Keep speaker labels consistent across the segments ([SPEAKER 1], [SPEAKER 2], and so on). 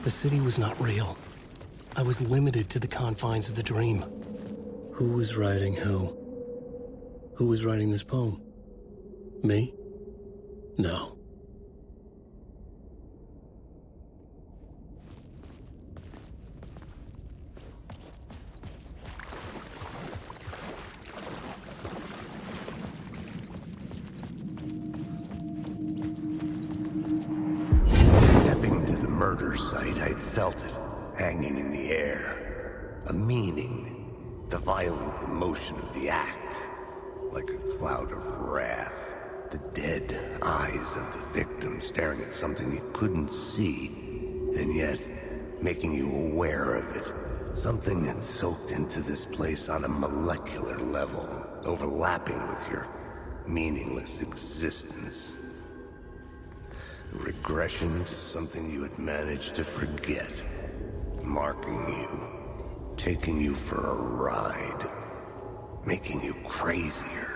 [SPEAKER 1] The city was not real. I was limited to the confines of the dream. Who was writing who? Who was writing this poem? Me? No.
[SPEAKER 2] Stepping to the murder site, I'd felt it, hanging in the air. A meaning, the violent emotion of the act. Like a cloud of wrath. The dead eyes of the victim staring at something you couldn't see, and yet making you aware of it. Something that soaked into this place on a molecular level, overlapping with your meaningless existence. Regression to something you had managed to forget. Marking you, taking you for a ride, making you crazier.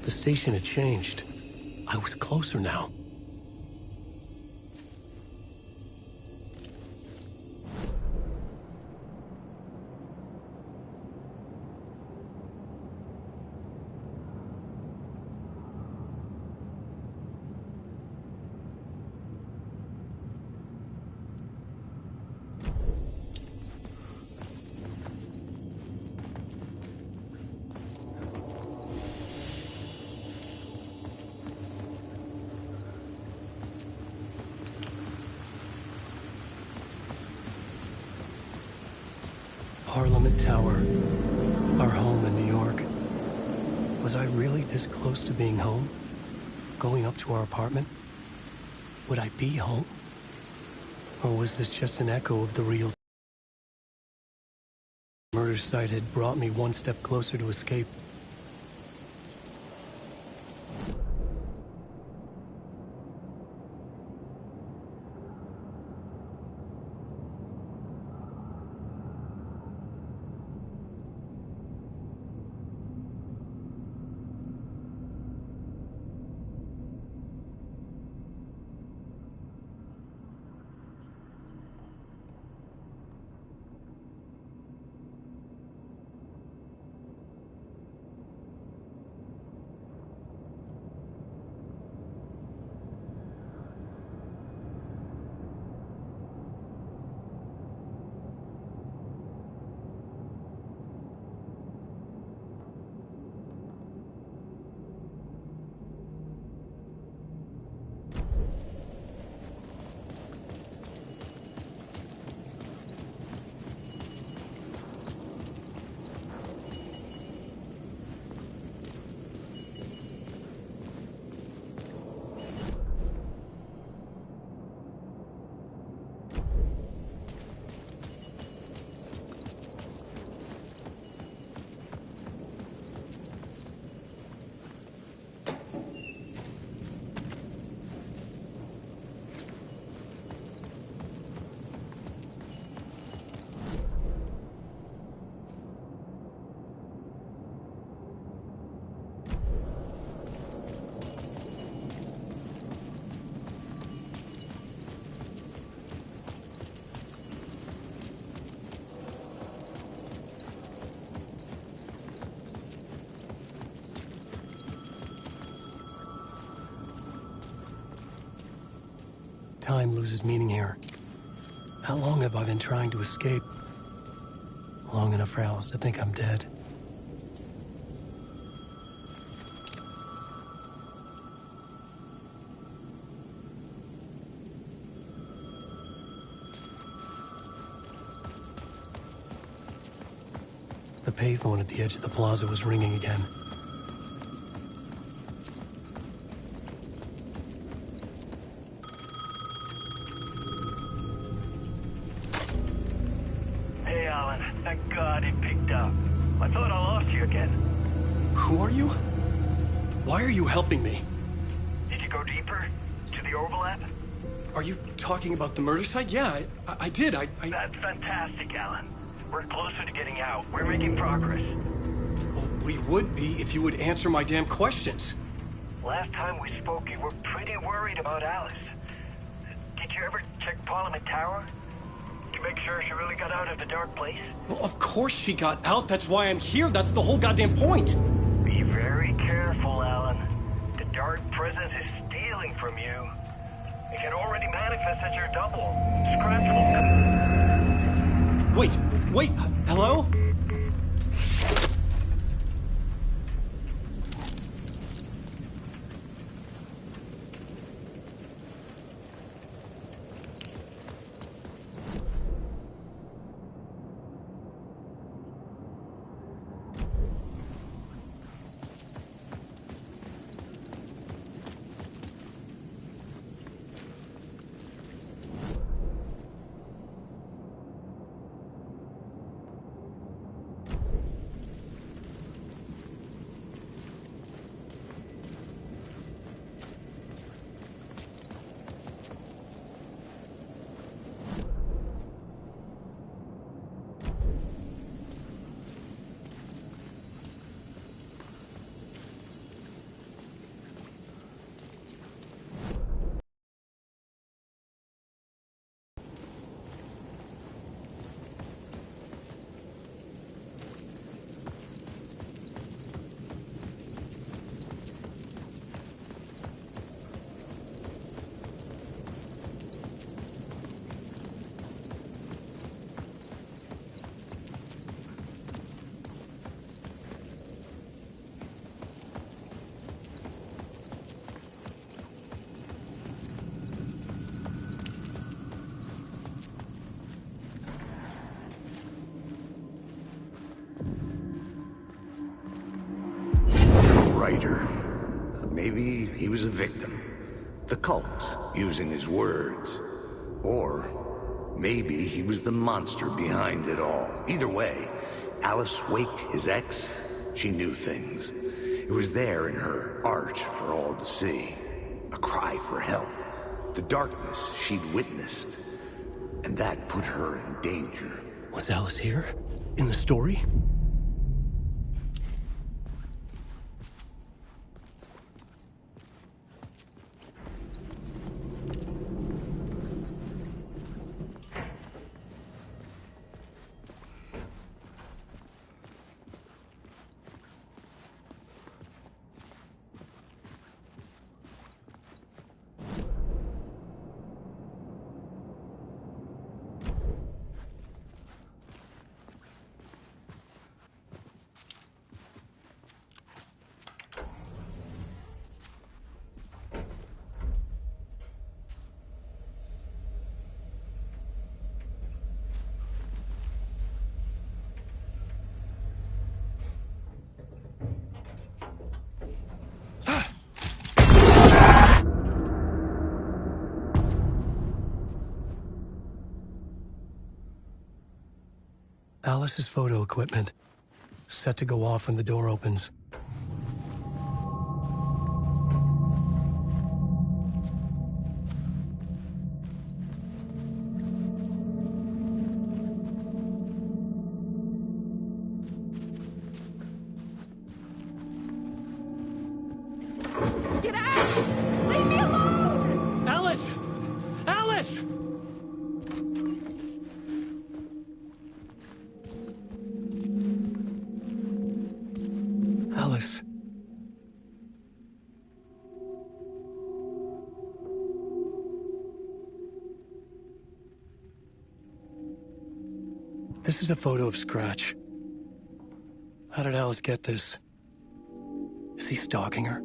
[SPEAKER 1] The station had changed. I was closer now. Parliament Tower, our home in New York. Was I really this close to being home? Going up to our apartment? Would I be home? Or was this just an echo of the real? The murder site had brought me one step closer to escape. Time loses meaning here. How long have I been trying to escape? Long enough for Alice to think I'm dead. payphone at the edge of the plaza was ringing again.
[SPEAKER 3] Hey, Alan. Thank God it picked up. I thought I lost you again.
[SPEAKER 1] Who are you? Why are you helping me?
[SPEAKER 3] Did you go deeper? To the overlap?
[SPEAKER 1] Are you talking about the murder site? Yeah, I did.
[SPEAKER 3] That's fantastic, Alan. We're closer to getting out. We're making progress.
[SPEAKER 1] Well, we would be if you would answer my damn questions.
[SPEAKER 3] Last time we spoke, you were pretty worried about Alice. Did you ever check Parliament Tower? To make sure she really got out of the dark place?
[SPEAKER 1] Well, of course she got out. That's why I'm here. That's the whole goddamn point.
[SPEAKER 3] Be very careful, Alan. The dark presence is stealing from you. It can already manifest as your double. Scratch will...
[SPEAKER 1] Wait, hello?
[SPEAKER 2] Writer. Maybe he was a victim. The cult, using his words. Or maybe he was the monster behind it all. Either way, Alice Wake, his ex, she knew things. It was there in her art for all to see. A cry for help. The darkness she'd witnessed. And that put her in danger.
[SPEAKER 1] Was Alice here? In the story? Alice's photo equipment. Set to go off when the door opens.
[SPEAKER 4] Get out! Leave me alone!
[SPEAKER 1] Alice! Alice! Alice. This is a photo of Scratch. How did Alice get this? Is he stalking her?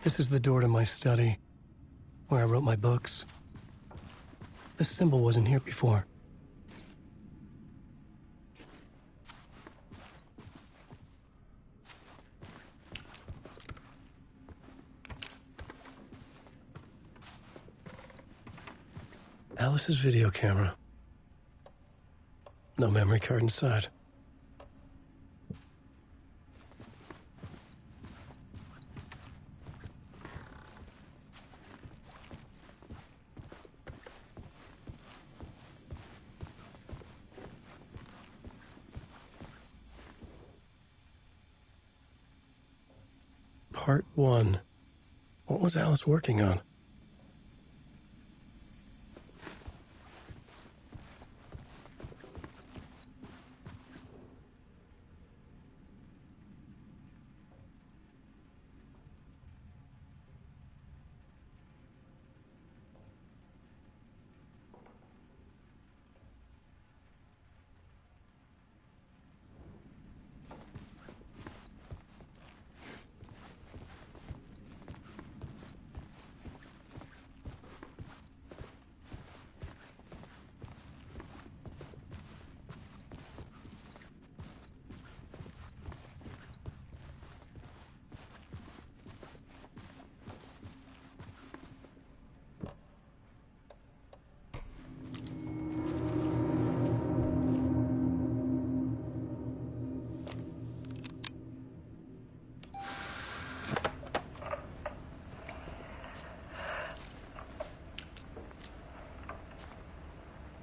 [SPEAKER 1] This is the door to my study, where I wrote my books. This symbol wasn't here before. Alice's video camera. No memory card inside. Part-1. What was Alice working on?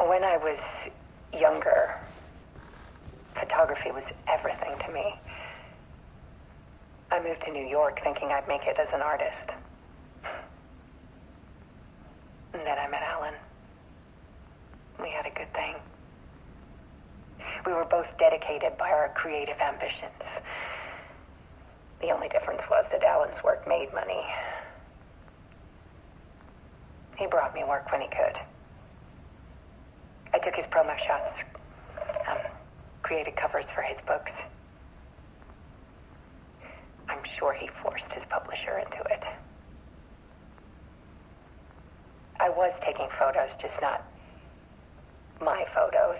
[SPEAKER 5] When I was younger, photography was everything to me. I moved to New York thinking I'd make it as an artist. And then I met Alan. We had a good thing. We were both dedicated by our creative ambitions. The only difference was that Alan's work made money. He brought me work when he could. I took his promo shots, created covers for his books. I'm sure he forced his publisher into it. I was taking photos, just not my photos.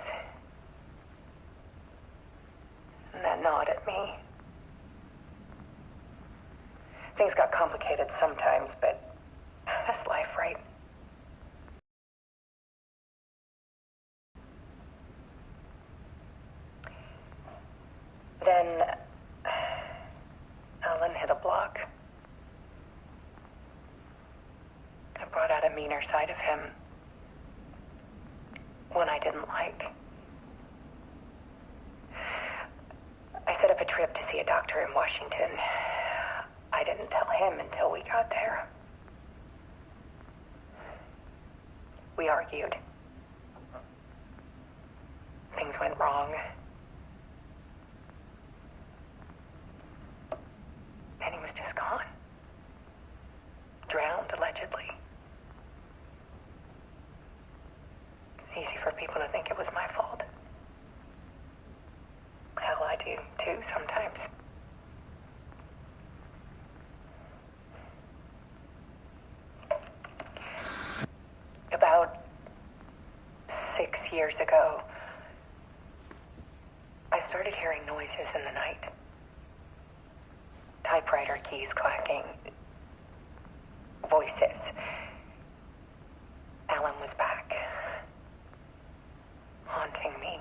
[SPEAKER 5] And that gnawed at me. Things got complicated sometimes, but that's life, right? Then Alan hit a block. I brought out a meaner side of him. One I didn't like. I set up a trip to see a doctor in Washington. I didn't tell him until we got there. We argued. Things went wrong. And he was just gone. Drowned, allegedly. It's easy for people to think it was my fault. Hell, I do, too, sometimes. About 6 years ago, I started hearing noises in the night. Typewriter keys clacking. Voices. Alan was back. Haunting me.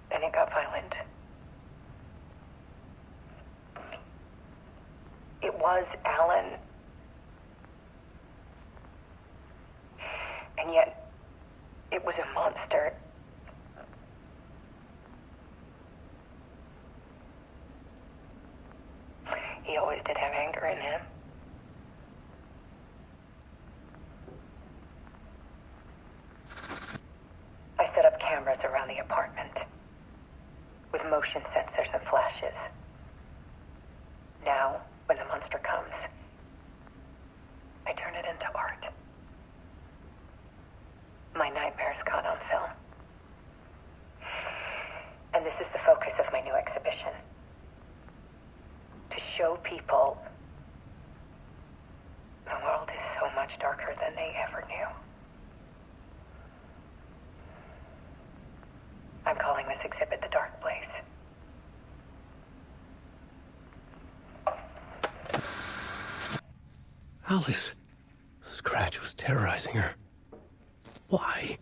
[SPEAKER 5] Then it got violent. It was Alan. And yet, it was a monster. He always did have anger in him. I set up cameras around the apartment with motion sensors and flashes. Now, when the monster comes, I turn it into art. My nightmares caught on film. show people the world is so much darker than they ever knew. I'm calling this exhibit The Dark Place.
[SPEAKER 1] Alice. Scratch was terrorizing her. Why?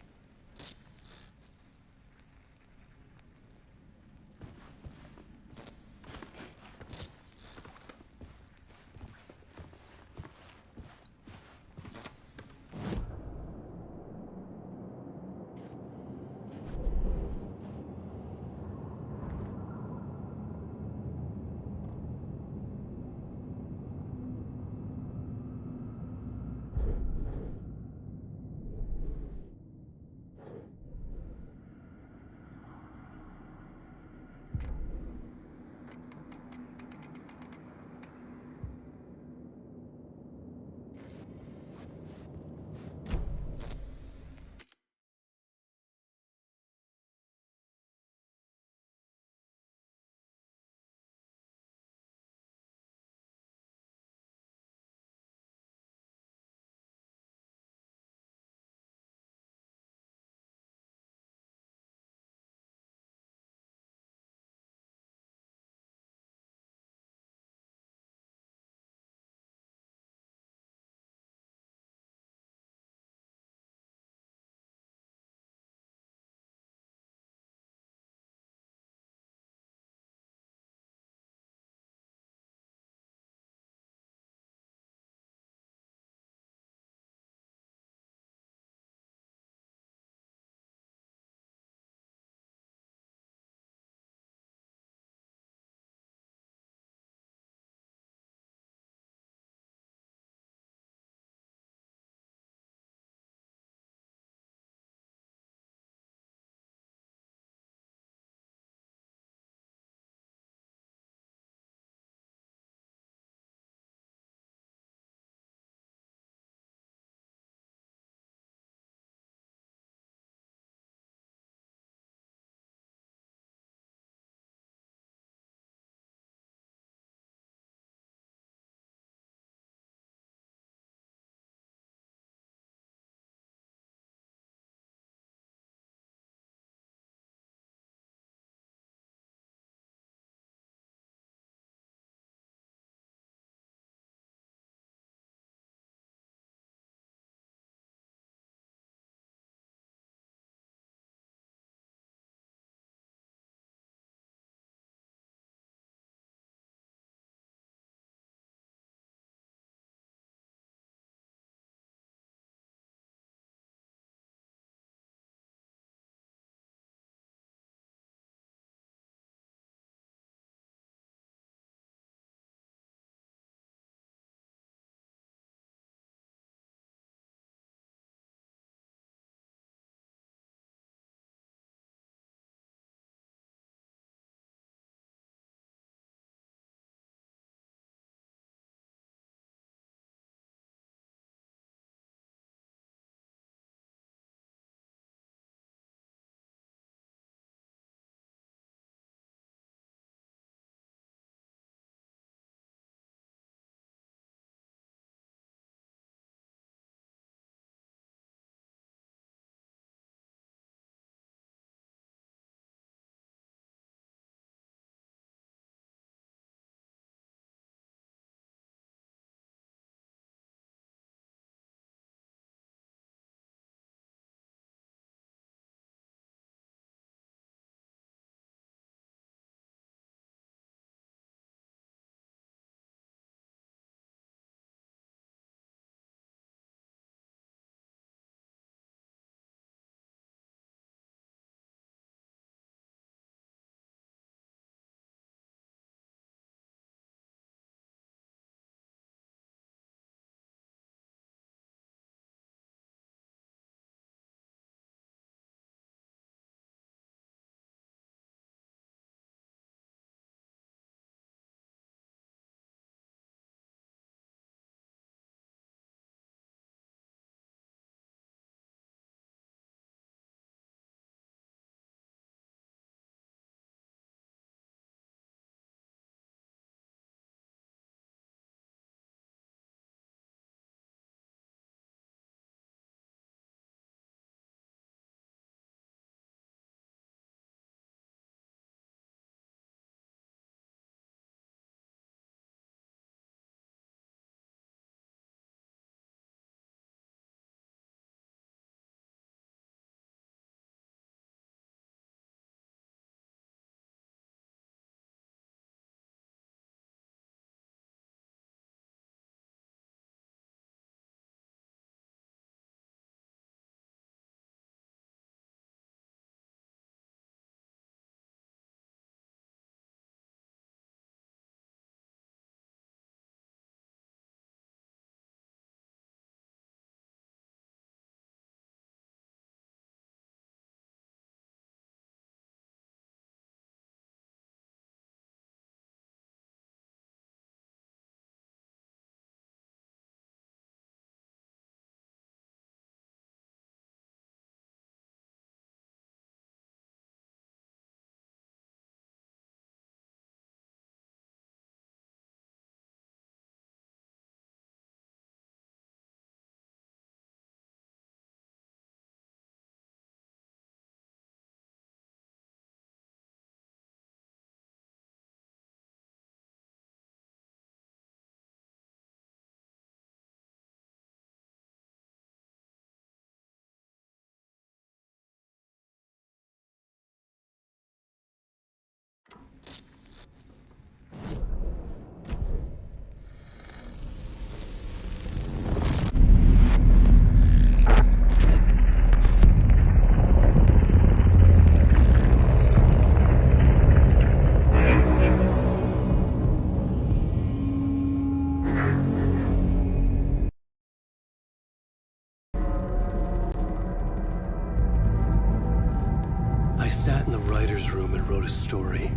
[SPEAKER 1] writer's room and wrote a story.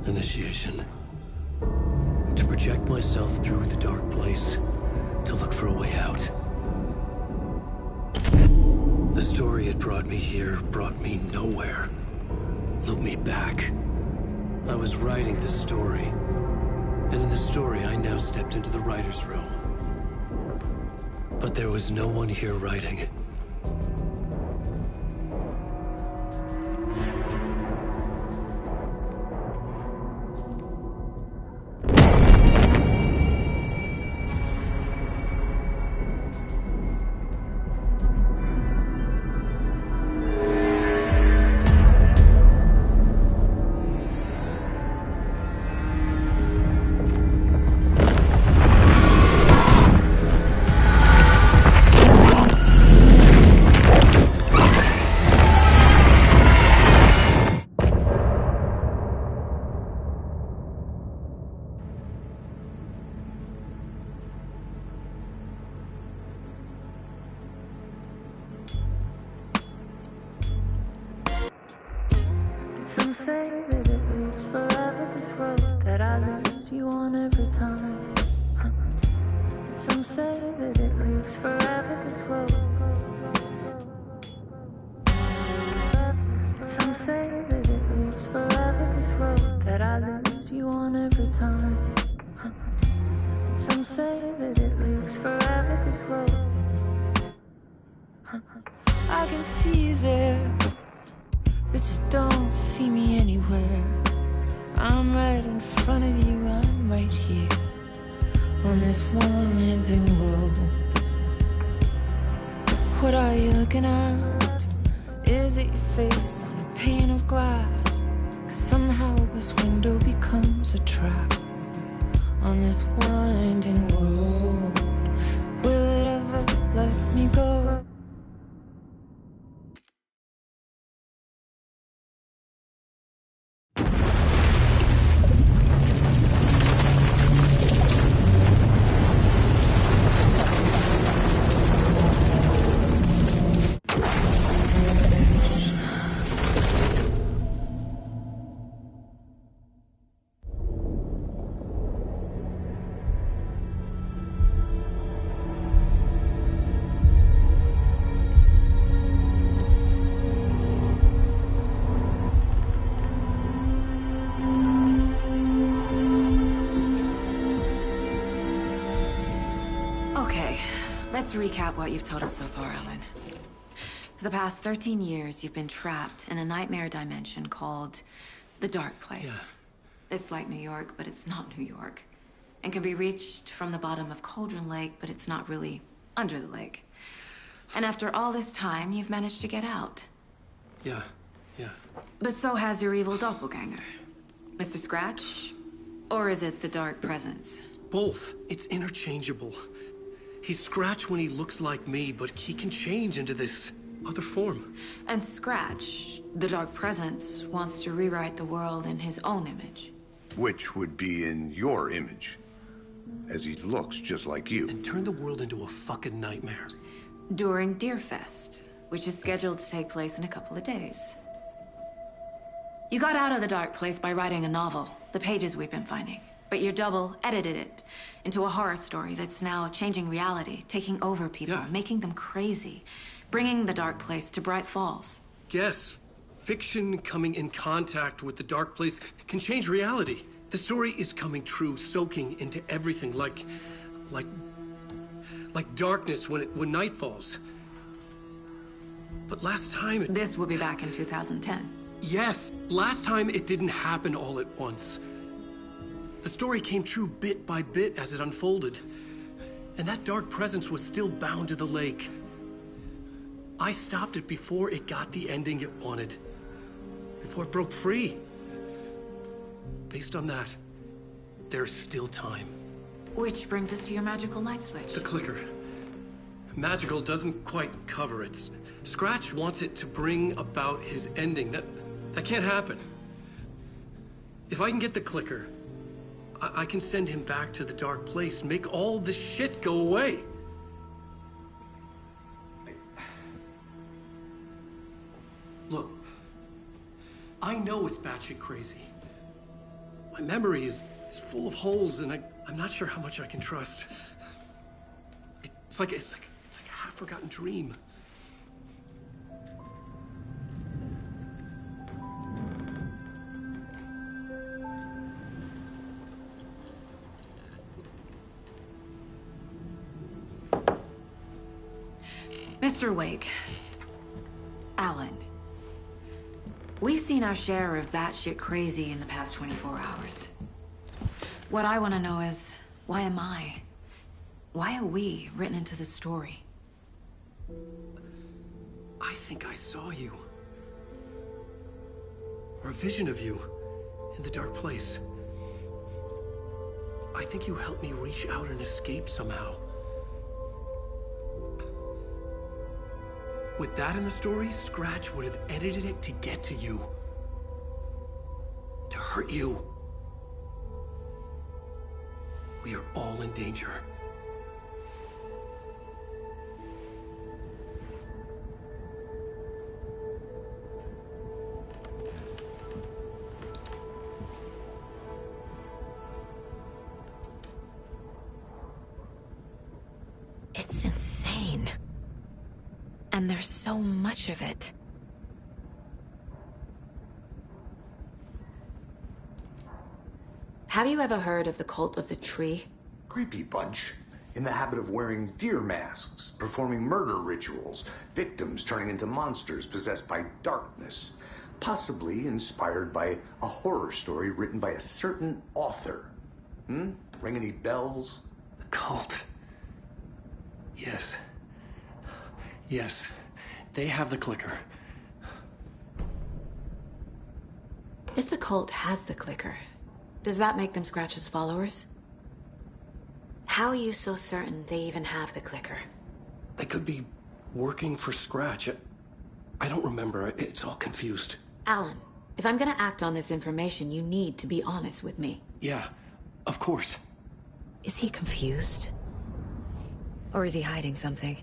[SPEAKER 1] Initiation. To project myself through the dark place, to look for a way out. The story had brought me here, brought me nowhere. Loop me back. I was writing the story. And in the story, I now stepped into the writer's room. But there was no one here writing it.
[SPEAKER 6] Some say that it lives forever, this road that I lose you on every time. Some say that it lives forever, this road. Some say that it lives forever, this road that I lose you on every time. Some say that it lives forever, this road. I can see you there, but you don't see me anywhere. I'm right in front of you, I'm right here on this winding road. What are you looking at? Is it your face on a pane of glass? 'Cause somehow this window becomes a trap on this winding road. Will it ever let me go?
[SPEAKER 7] Let's recap what you've told us so far, Ellen. For the past 13 years, you've been trapped in a nightmare dimension called the Dark Place.
[SPEAKER 1] Yeah.
[SPEAKER 7] It's like New York, but it's not New York. And can be reached from the bottom of Cauldron Lake, but it's not really under the lake. And after all this time, you've managed to get out.
[SPEAKER 1] Yeah.
[SPEAKER 7] But so has your evil doppelganger. Mr. Scratch? Or is it the Dark Presence?
[SPEAKER 1] Both. It's interchangeable. He's Scratch when he looks like me, but he can change into this other form.
[SPEAKER 7] And Scratch, the Dark Presence, wants to rewrite the world in his own image.
[SPEAKER 2] Which would be in your image, as he looks just like you.
[SPEAKER 1] And turn the world into a fucking nightmare.
[SPEAKER 7] During Deerfest, which is scheduled to take place in a couple of days. You got out of the Dark Place by writing a novel, the pages we've been finding. But your double edited it into a horror story that's now changing reality, taking over people, making them crazy, bringing the Dark Place to Bright Falls.
[SPEAKER 1] Yes, fiction coming in contact with the Dark Place can change reality. The story is coming true, soaking into everything, like darkness when night falls. But last time
[SPEAKER 7] This will be back in 2010.
[SPEAKER 1] Yes, last time it didn't happen all at once. The story came true bit by bit as it unfolded. And that dark presence was still bound to the lake. I stopped it before it got the ending it wanted. Before it broke free. Based on that, there's still time.
[SPEAKER 7] Which brings us to your magical light switch.
[SPEAKER 1] The clicker. Magical doesn't quite cover it. Scratch wants it to bring about his ending. That can't happen. If I can get the clicker, I can send him back to the Dark Place, make all this shit go away. Look, I know it's batshit crazy. My memory is full of holes, and I'm not sure how much I can trust. It's like a half-forgotten dream.
[SPEAKER 7] Mr. Wake. Alan. We've seen our share of batshit crazy in the past 24 hours. What I want to know is, why am I? Why are we written into the story?
[SPEAKER 1] I think I saw you. Or a vision of you in the dark place. I think you helped me reach out and escape somehow. With that in the story, Scratch would have edited it to get to you. To hurt you. We are all in danger.
[SPEAKER 7] It's insane. And there's so much of it. Have you ever heard of the cult of the tree?
[SPEAKER 2] Creepy bunch. In the habit of wearing deer masks, performing murder rituals, victims turning into monsters possessed by darkness. Possibly inspired by a horror story written by a certain author. Ring any bells?
[SPEAKER 1] The cult. Yes. Yes. They have the clicker.
[SPEAKER 7] If the cult has the clicker, does that make them Scratch's followers? How are you so certain they even have the clicker?
[SPEAKER 1] They could be working for Scratch. I don't remember. It's all confused.
[SPEAKER 7] Alan, if I'm gonna act on this information, you need to be honest with me.
[SPEAKER 1] Yeah, of course.
[SPEAKER 7] Is he confused? Or is he hiding something?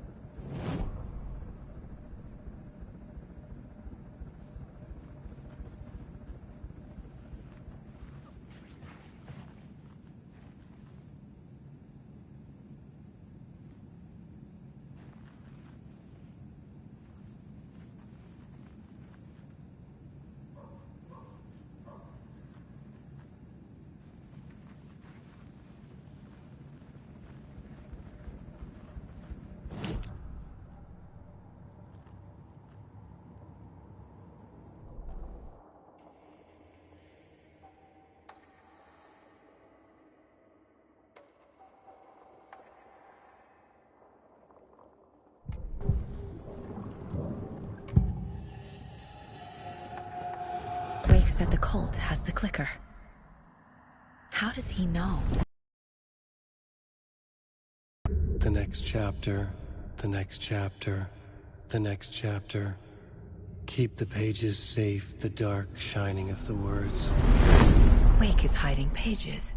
[SPEAKER 7] Wake said the cult has the clicker. How does he know?
[SPEAKER 1] The next chapter, the next chapter, the next chapter. Keep the pages safe, the dark shining of the words.
[SPEAKER 7] Wake is hiding pages.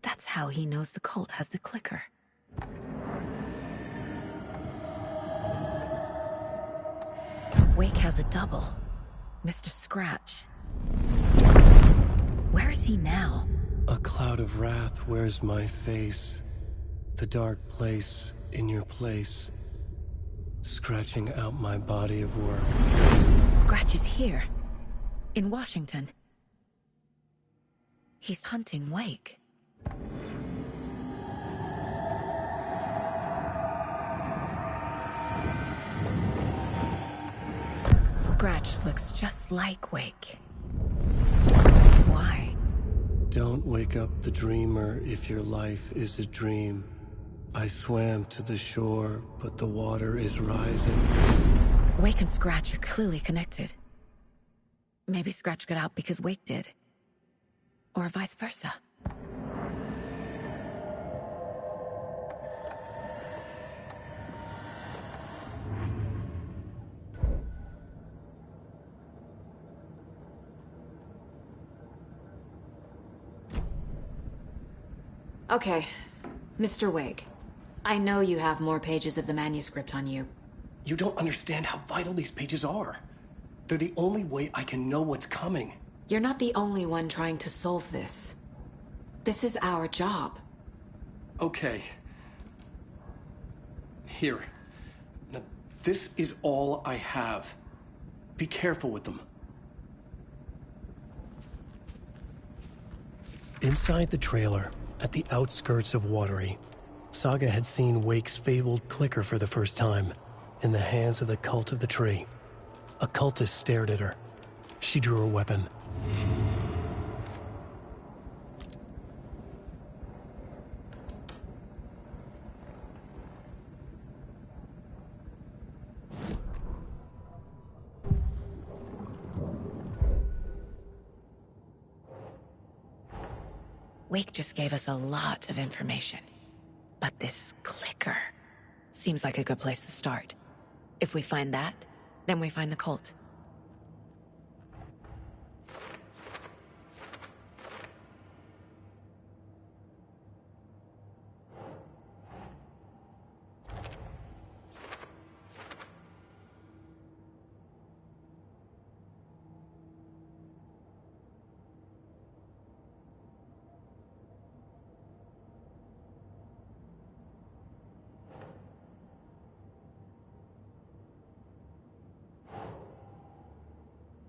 [SPEAKER 7] That's how he knows the cult has the clicker. Wake has a double. Mr. Scratch. Where is he now?
[SPEAKER 1] A cloud of wrath wears my face. The dark place in your place. Scratching out my body of work.
[SPEAKER 7] Scratch is here. In Washington. He's hunting Wake. Scratch looks just like Wake. Why?
[SPEAKER 1] Don't wake up the dreamer if your life is a dream. I swam to the shore, but the water is rising.
[SPEAKER 7] Wake and Scratch are clearly connected. Maybe Scratch got out because Wake did. Or vice versa. Okay, Mr. Wake. I know you have more pages of the manuscript on you.
[SPEAKER 1] You don't understand how vital these pages are. They're the only way I can know what's coming.
[SPEAKER 7] You're not the only one trying to solve this. This is our job.
[SPEAKER 1] Okay. Here. Now, this is all I have. Be careful with them. Inside the trailer, at the outskirts of Watery, Saga had seen Wake's fabled clicker for the first time, in the hands of the Cult of the Tree. A cultist stared at her. She drew her weapon.
[SPEAKER 7] Wake just gave us a lot of information. But this clicker seems like a good place to start. If we find that, then we find the cult.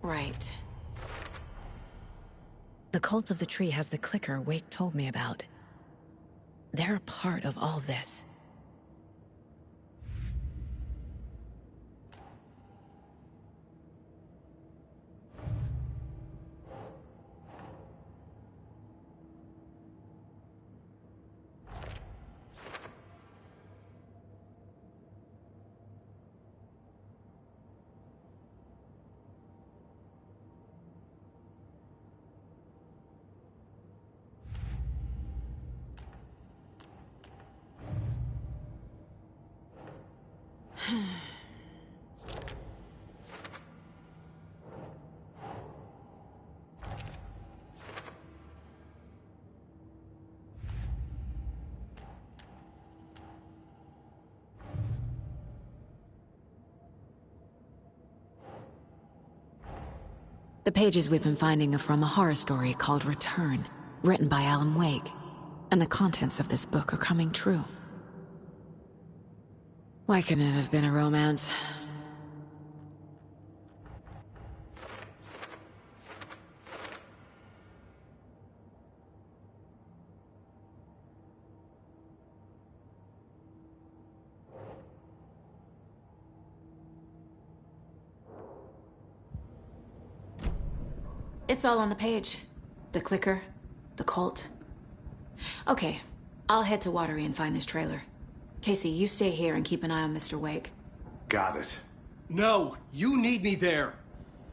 [SPEAKER 7] Right. The Cult of the Tree has the clicker Wake told me about. They're a part of all this. The pages we've been finding are from a horror story called Return, written by Alan Wake. And the contents of this book are coming true. Why couldn't it have been a romance? It's all on the page. The clicker, the cult. Okay, I'll head to Watery and find this trailer. Casey, you stay here and keep an eye on Mr. Wake.
[SPEAKER 2] Got it.
[SPEAKER 1] No, you need me there.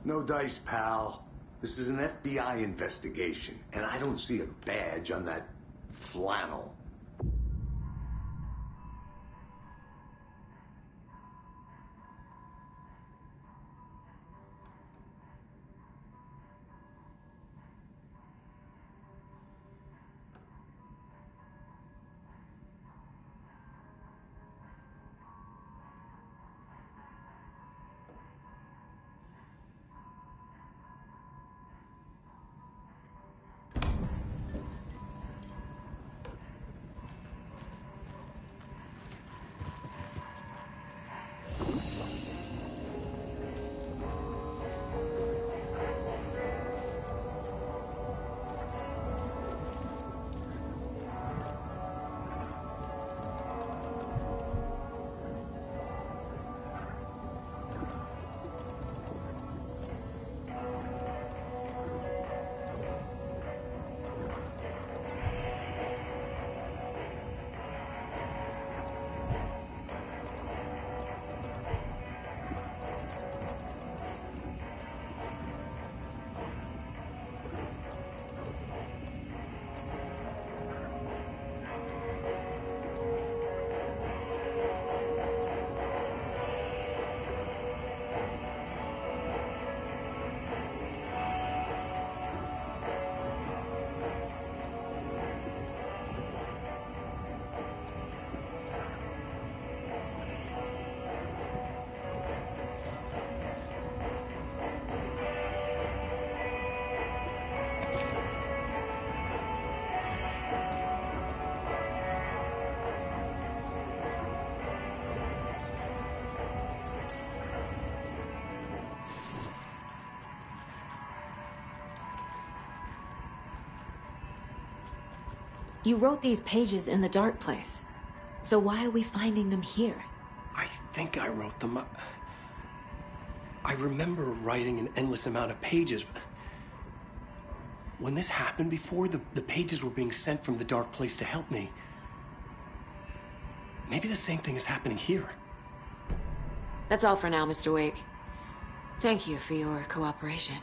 [SPEAKER 2] No dice, pal. This is an FBI investigation, and I don't see a badge on that flannel.
[SPEAKER 7] You wrote these pages in the dark place. So why are we finding them here?
[SPEAKER 1] I think I wrote them. I remember writing an endless amount of pages, but when this happened before, the pages were being sent from the dark place to help me. Maybe the same thing is happening here.
[SPEAKER 7] That's all for now, Mr. Wake. Thank you for your cooperation.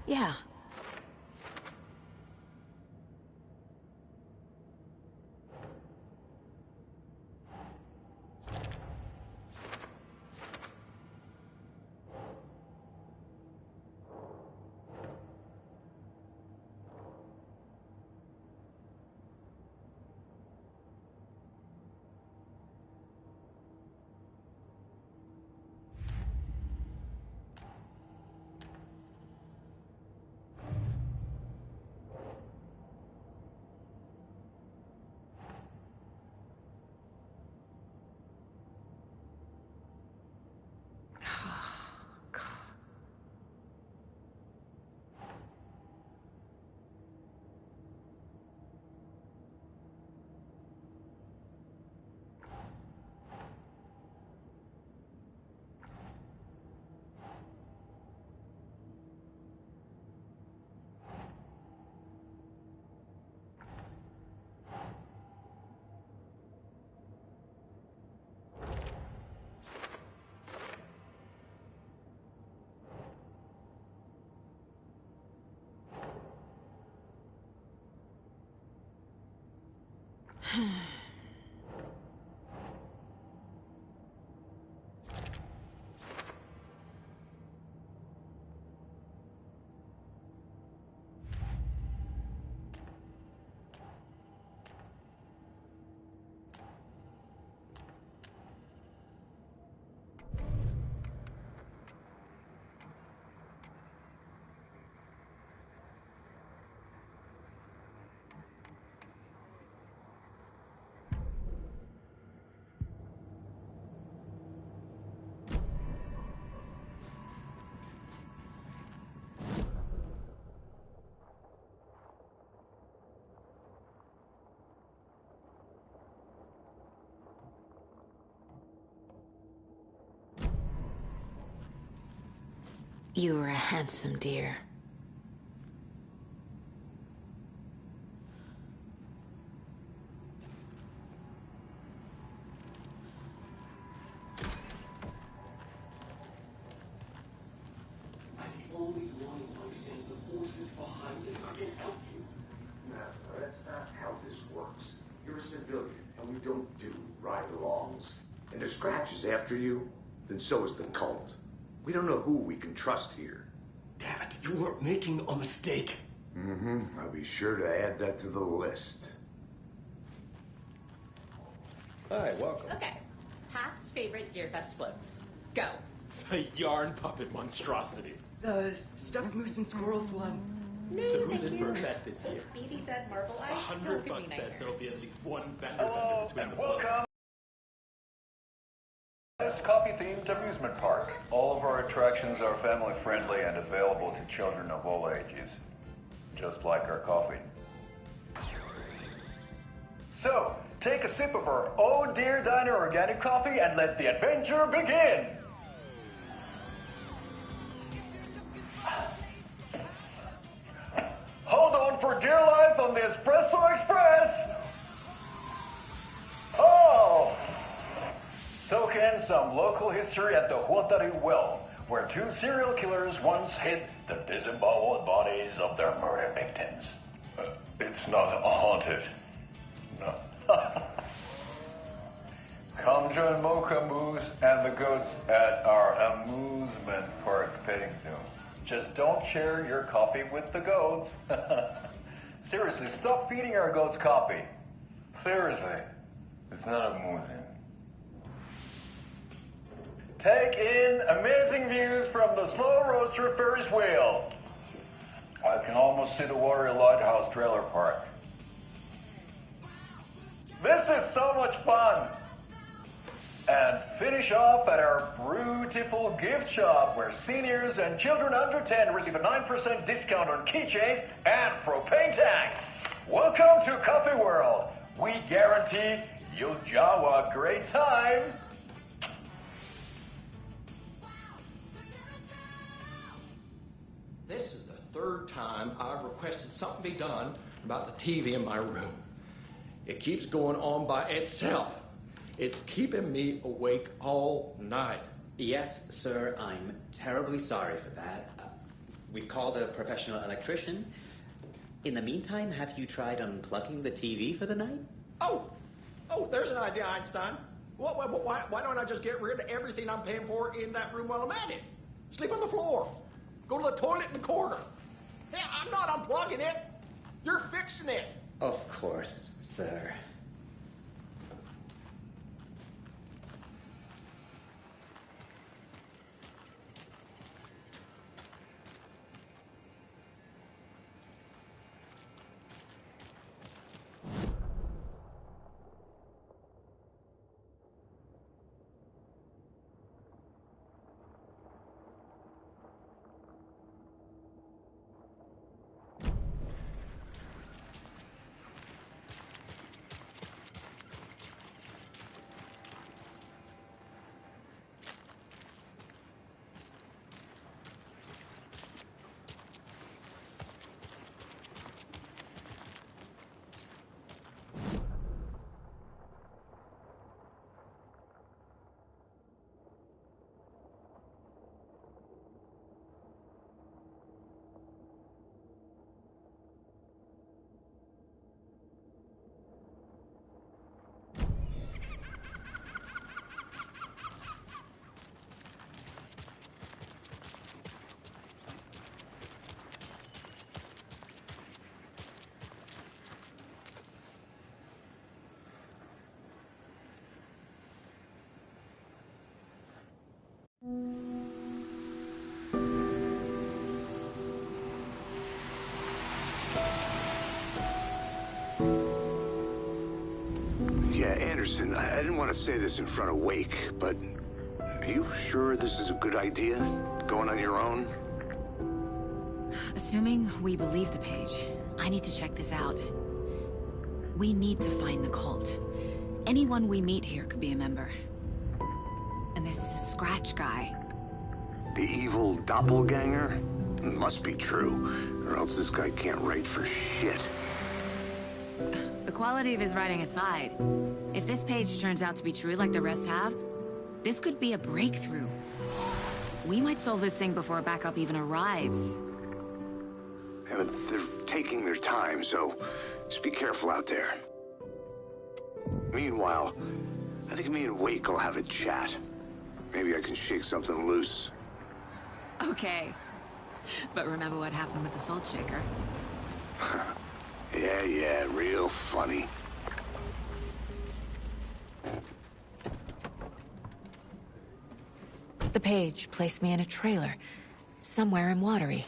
[SPEAKER 7] Yeah. You are a handsome deer.
[SPEAKER 1] I'm the only one who understands the forces behind this. I can help you.
[SPEAKER 2] No, that's not how this works. You're a civilian, and we don't do ride-alongs. And if Scratch is after you, then so is the cult. We don't know who we can trust here.
[SPEAKER 1] Damn it, you are making a mistake.
[SPEAKER 2] I'll be sure to add that to the list.
[SPEAKER 8] Hi, welcome.
[SPEAKER 9] Okay. Pat's favorite Deerfest floats. Go.
[SPEAKER 10] The yarn puppet monstrosity.
[SPEAKER 4] Stuffed moose and squirrels one.
[SPEAKER 9] No,
[SPEAKER 10] So who's
[SPEAKER 9] thank
[SPEAKER 10] in
[SPEAKER 9] you.
[SPEAKER 10] for a bet this year?
[SPEAKER 9] Those beady dead marble eyes still give me
[SPEAKER 10] $100
[SPEAKER 9] nightmares.
[SPEAKER 10] says there'll be at least one vendor between the floats.
[SPEAKER 11] This coffee-themed amusement park. All of our attractions are family-friendly and available to children of all ages. Just like our coffee. So, take a sip of our Oh Dear Diner organic coffee and let the adventure begin! Hold on for dear life on the Espresso Express! Oh! Soak in some local history at the Huatari Well, where two serial killers once hid the disemboweled bodies of their murder victims. It's not haunted. No. Come join Mocha Moose and the goats at our amusement park petting zoo. Just don't share your coffee with the goats. Seriously, stop feeding our goats coffee. Seriously, it's not amusing. Take in amazing views from the Slow Roaster Ferris wheel. I can almost see the Watery Lighthouse trailer park. This is so much fun! And finish off at our beautiful gift shop where seniors and children under 10 receive a 9% discount on keychains and propane tanks. Welcome to Coffee World. We guarantee you'll jaw a great time.
[SPEAKER 8] This is the third time I've requested something be done about the TV in my room. It keeps going on by itself. It's keeping me awake all night.
[SPEAKER 12] Yes, sir, I'm terribly sorry for that. We've called a professional electrician. In the meantime, have you tried unplugging the TV for the night?
[SPEAKER 8] Oh, there's an idea, Einstein. Why don't I just get rid of everything I'm paying for in that room while I'm at it? Sleep on the floor. Go to the toilet in the corner. Hey, I'm not unplugging it. You're fixing it.
[SPEAKER 12] Of course, sir.
[SPEAKER 2] Yeah, Anderson, I didn't want to say this in front of Wake, but are you sure this is a good idea? Going on your own?
[SPEAKER 7] Assuming we believe the page, I need to check this out. We need to find the cult. Anyone we meet here could be a member. And this Scratch guy.
[SPEAKER 2] The evil doppelganger? Must be true, or else this guy can't write for shit.
[SPEAKER 7] The quality of his writing aside, if this page turns out to be true like the rest have, this could be a breakthrough. We might solve this thing before backup even arrives.
[SPEAKER 2] Yeah, but they're taking their time, so just be careful out there. Meanwhile, I think me and Wake will have a chat. Maybe I can shake something loose.
[SPEAKER 7] Okay. But remember what happened with the Salt Shaker?
[SPEAKER 2] Yeah, real funny.
[SPEAKER 7] The page placed me in a trailer, somewhere in Watery.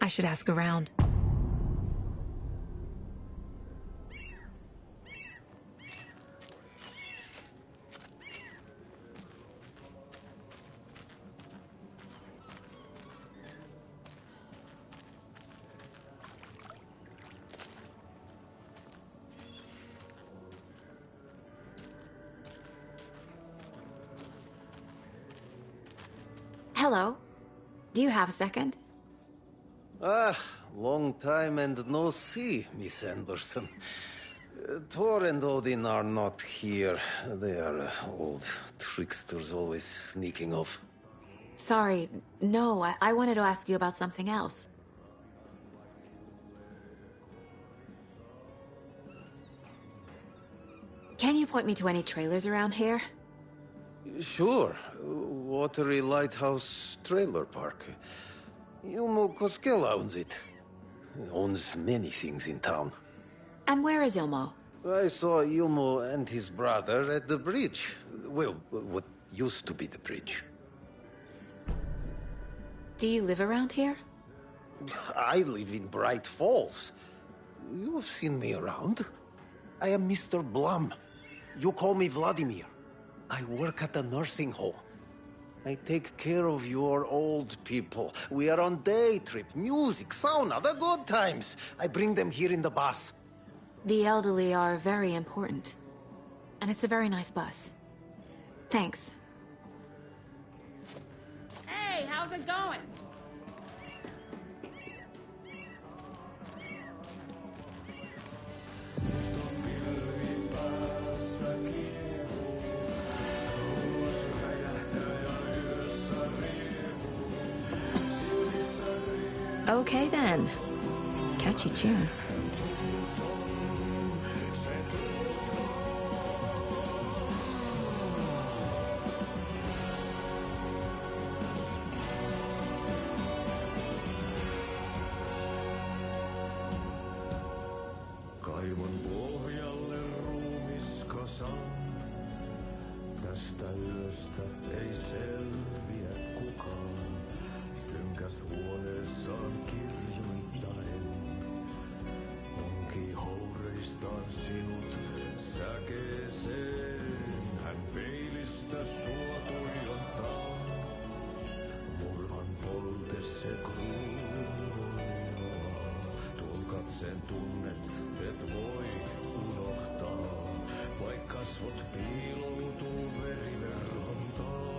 [SPEAKER 7] I should ask around. Hello. Do you have a second?
[SPEAKER 13] Long time and no see, Miss Anderson. Thor and Odin are not here. They are old tricksters always sneaking off.
[SPEAKER 7] Sorry. No, I wanted to ask you about something else. Can you point me to any trailers around here?
[SPEAKER 13] Sure. Watery Lighthouse Trailer Park. Ilmo Koskela owns it. Owns many things in town.
[SPEAKER 7] And where is Ilmo?
[SPEAKER 13] I saw Ilmo and his brother at the bridge. Well, what used to be the bridge.
[SPEAKER 7] Do you live around here?
[SPEAKER 13] I live in Bright Falls. You have seen me around. I am Mr. Blum. You call me Vladimir. I work at a nursing home. I take care of your old people. We are on day trip, music, sauna, the good times. I bring them here in the bus.
[SPEAKER 7] The elderly are very important. And it's a very nice bus. Thanks.
[SPEAKER 14] Hey, how's it going?
[SPEAKER 7] Okay then. Catchy tune.
[SPEAKER 15] Kaivon pohjalle ruumiskasan. Tästä yöstä ei selviä kukaan. Synkäs huoneessaan kirjoittaen. Onki houreistaan sinut säkeeseen. Hän peilistä sua tuijottaa. Murhan polte se kruunaa. Tuon katseen tunnet et voi unohtaa. Vaik kasvot piiloutuu veriverhon taa.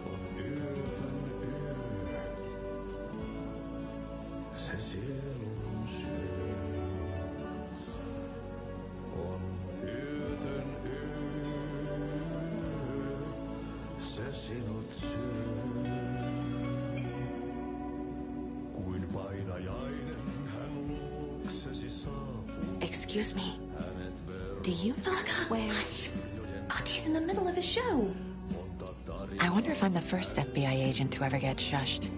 [SPEAKER 15] On yötön yö. Se sielun syö. On yötön yö. Se sinut syö. Kuin painajainen hän luoksesi saapuu.
[SPEAKER 7] Excuse me. Do you know where...
[SPEAKER 14] Augie's in the middle of a show.
[SPEAKER 7] I wonder if I'm the first FBI agent to ever get shushed.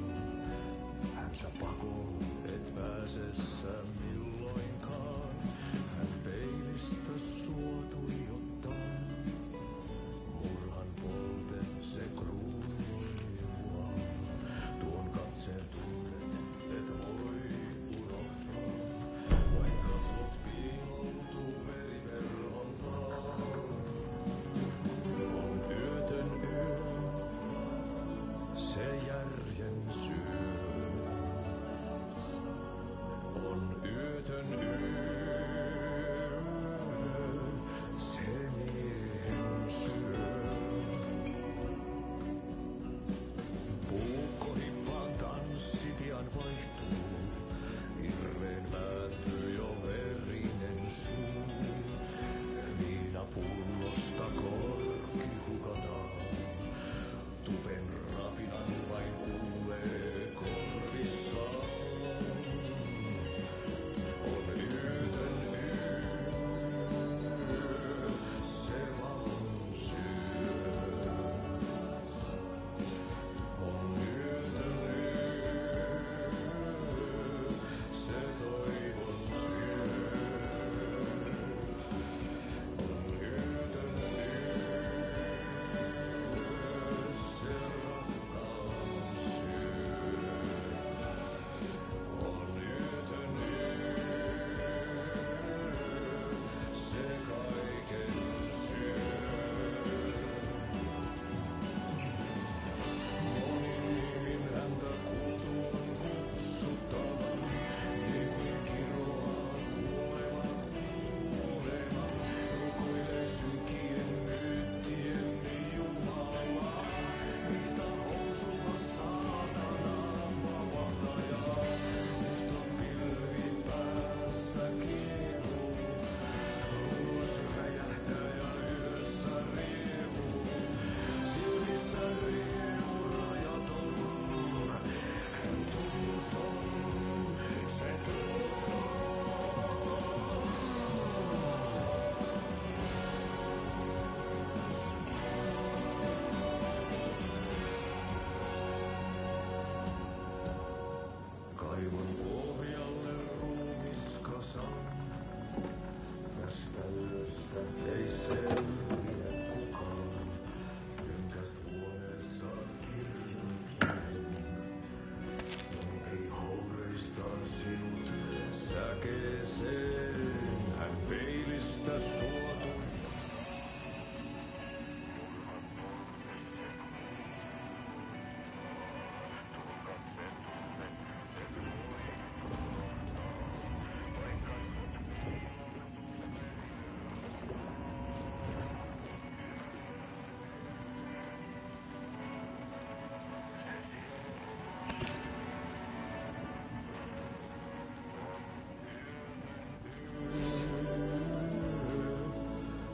[SPEAKER 15] Häntä pakoon et pääsessä milloinkaan. Hän peilistä sua tuijottaa. Murhan polte se kruunua. Tuon katseen tunnet et voi unohtaa. Vain kasvot piiloutuu veriverhon taa. On yötön yö. Se järjen syö. On yötön sakeeseen hän peilistä suotui.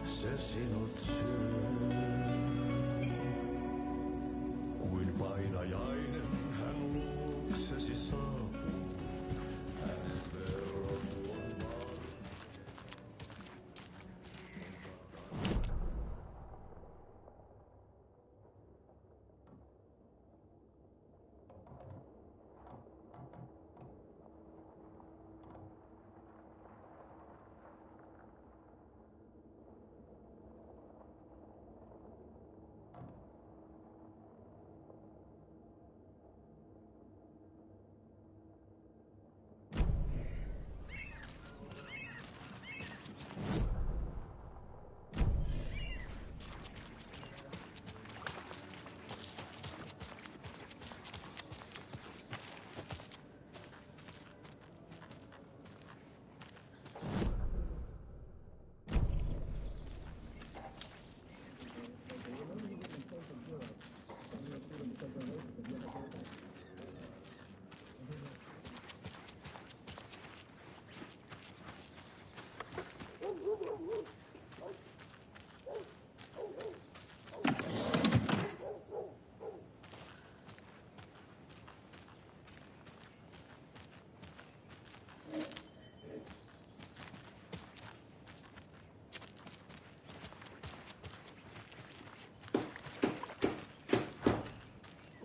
[SPEAKER 15] Se sinut syö. Kuin painajainen hän luoksesi saapuu. Hän vero tuon maan.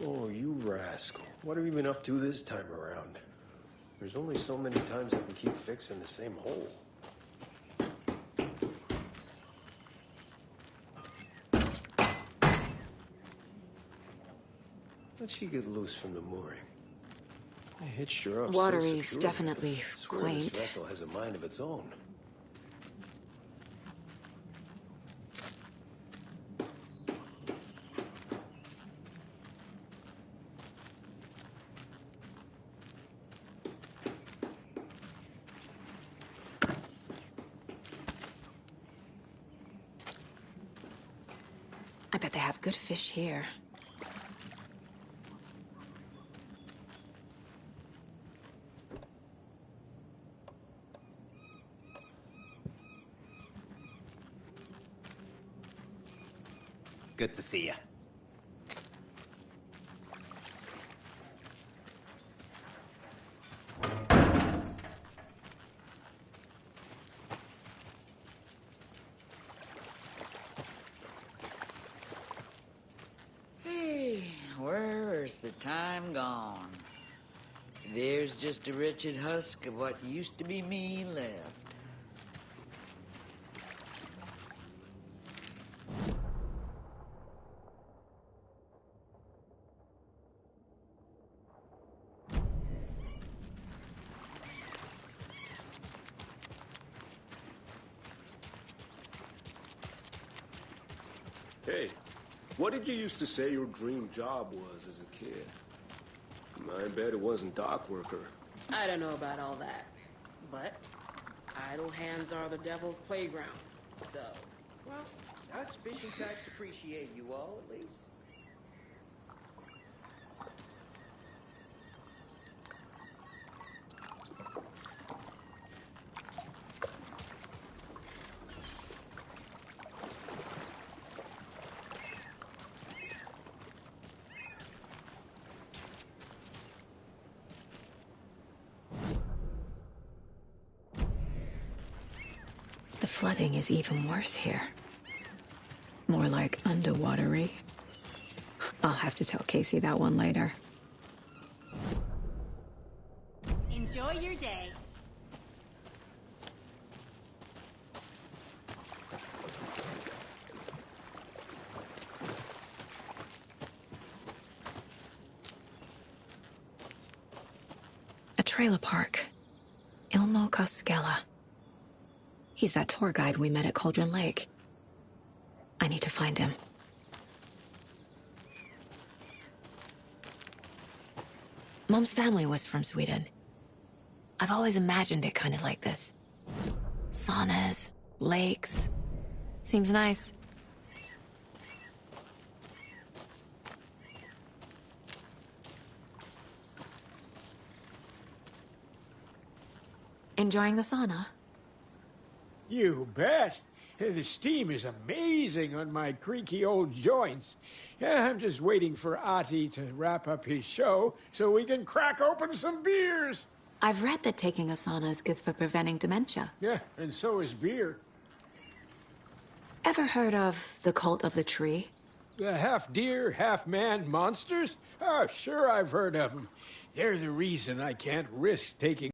[SPEAKER 16] Oh, you rascal. What have you been up to this time around? There's only so many times I can keep fixing the same hole. How'd she get loose from the mooring? I hitched her up so
[SPEAKER 7] Watery's
[SPEAKER 16] securely.
[SPEAKER 7] definitely
[SPEAKER 16] I swear
[SPEAKER 7] quaint.
[SPEAKER 16] This vessel has a mind of its own.
[SPEAKER 7] I bet they have good fish here.
[SPEAKER 12] Good to see you.
[SPEAKER 17] Hey, where's the time gone? There's just a wretched husk of what used to be me left.
[SPEAKER 15] Hey, what did you used to say your dream job was as a kid? I bet it wasn't dock worker.
[SPEAKER 4] I don't know about all that, but idle hands are the devil's playground. So,
[SPEAKER 18] Well, auspicious types appreciate you all, at least.
[SPEAKER 7] The flooding is even worse here. More like underwatery. I'll have to tell Casey that one later.
[SPEAKER 14] Enjoy your day.
[SPEAKER 7] A trailer park. Ilmo Koskela. He's that tour guide we met at Cauldron Lake. I need to find him. Mom's family was from Sweden. I've always imagined it kind of like this. Saunas, lakes. Seems nice. Enjoying the sauna?
[SPEAKER 19] You bet. The steam is amazing on my creaky old joints. I'm just waiting for Ati to wrap up his show so we can crack open some beers.
[SPEAKER 7] I've read that taking a sauna is good for preventing dementia.
[SPEAKER 19] Yeah, and so is beer.
[SPEAKER 7] Ever heard of the cult of the tree?
[SPEAKER 19] The half-deer, half-man monsters? Oh, sure I've heard of them. They're the reason I can't risk taking...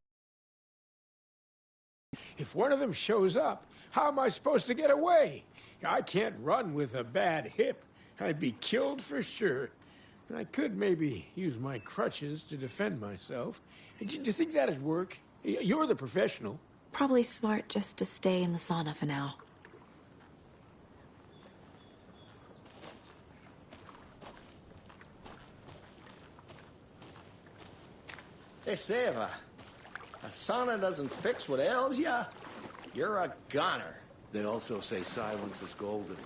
[SPEAKER 19] If one of them shows up, how am I supposed to get away? I can't run with a bad hip. I'd be killed for sure. I could maybe use my crutches to defend myself. Do you think that'd work? You're the professional.
[SPEAKER 7] Probably smart just to stay in the sauna for now.
[SPEAKER 8] They say if a sauna doesn't fix what ails ya, you're a goner.
[SPEAKER 15] They also say silence is golden.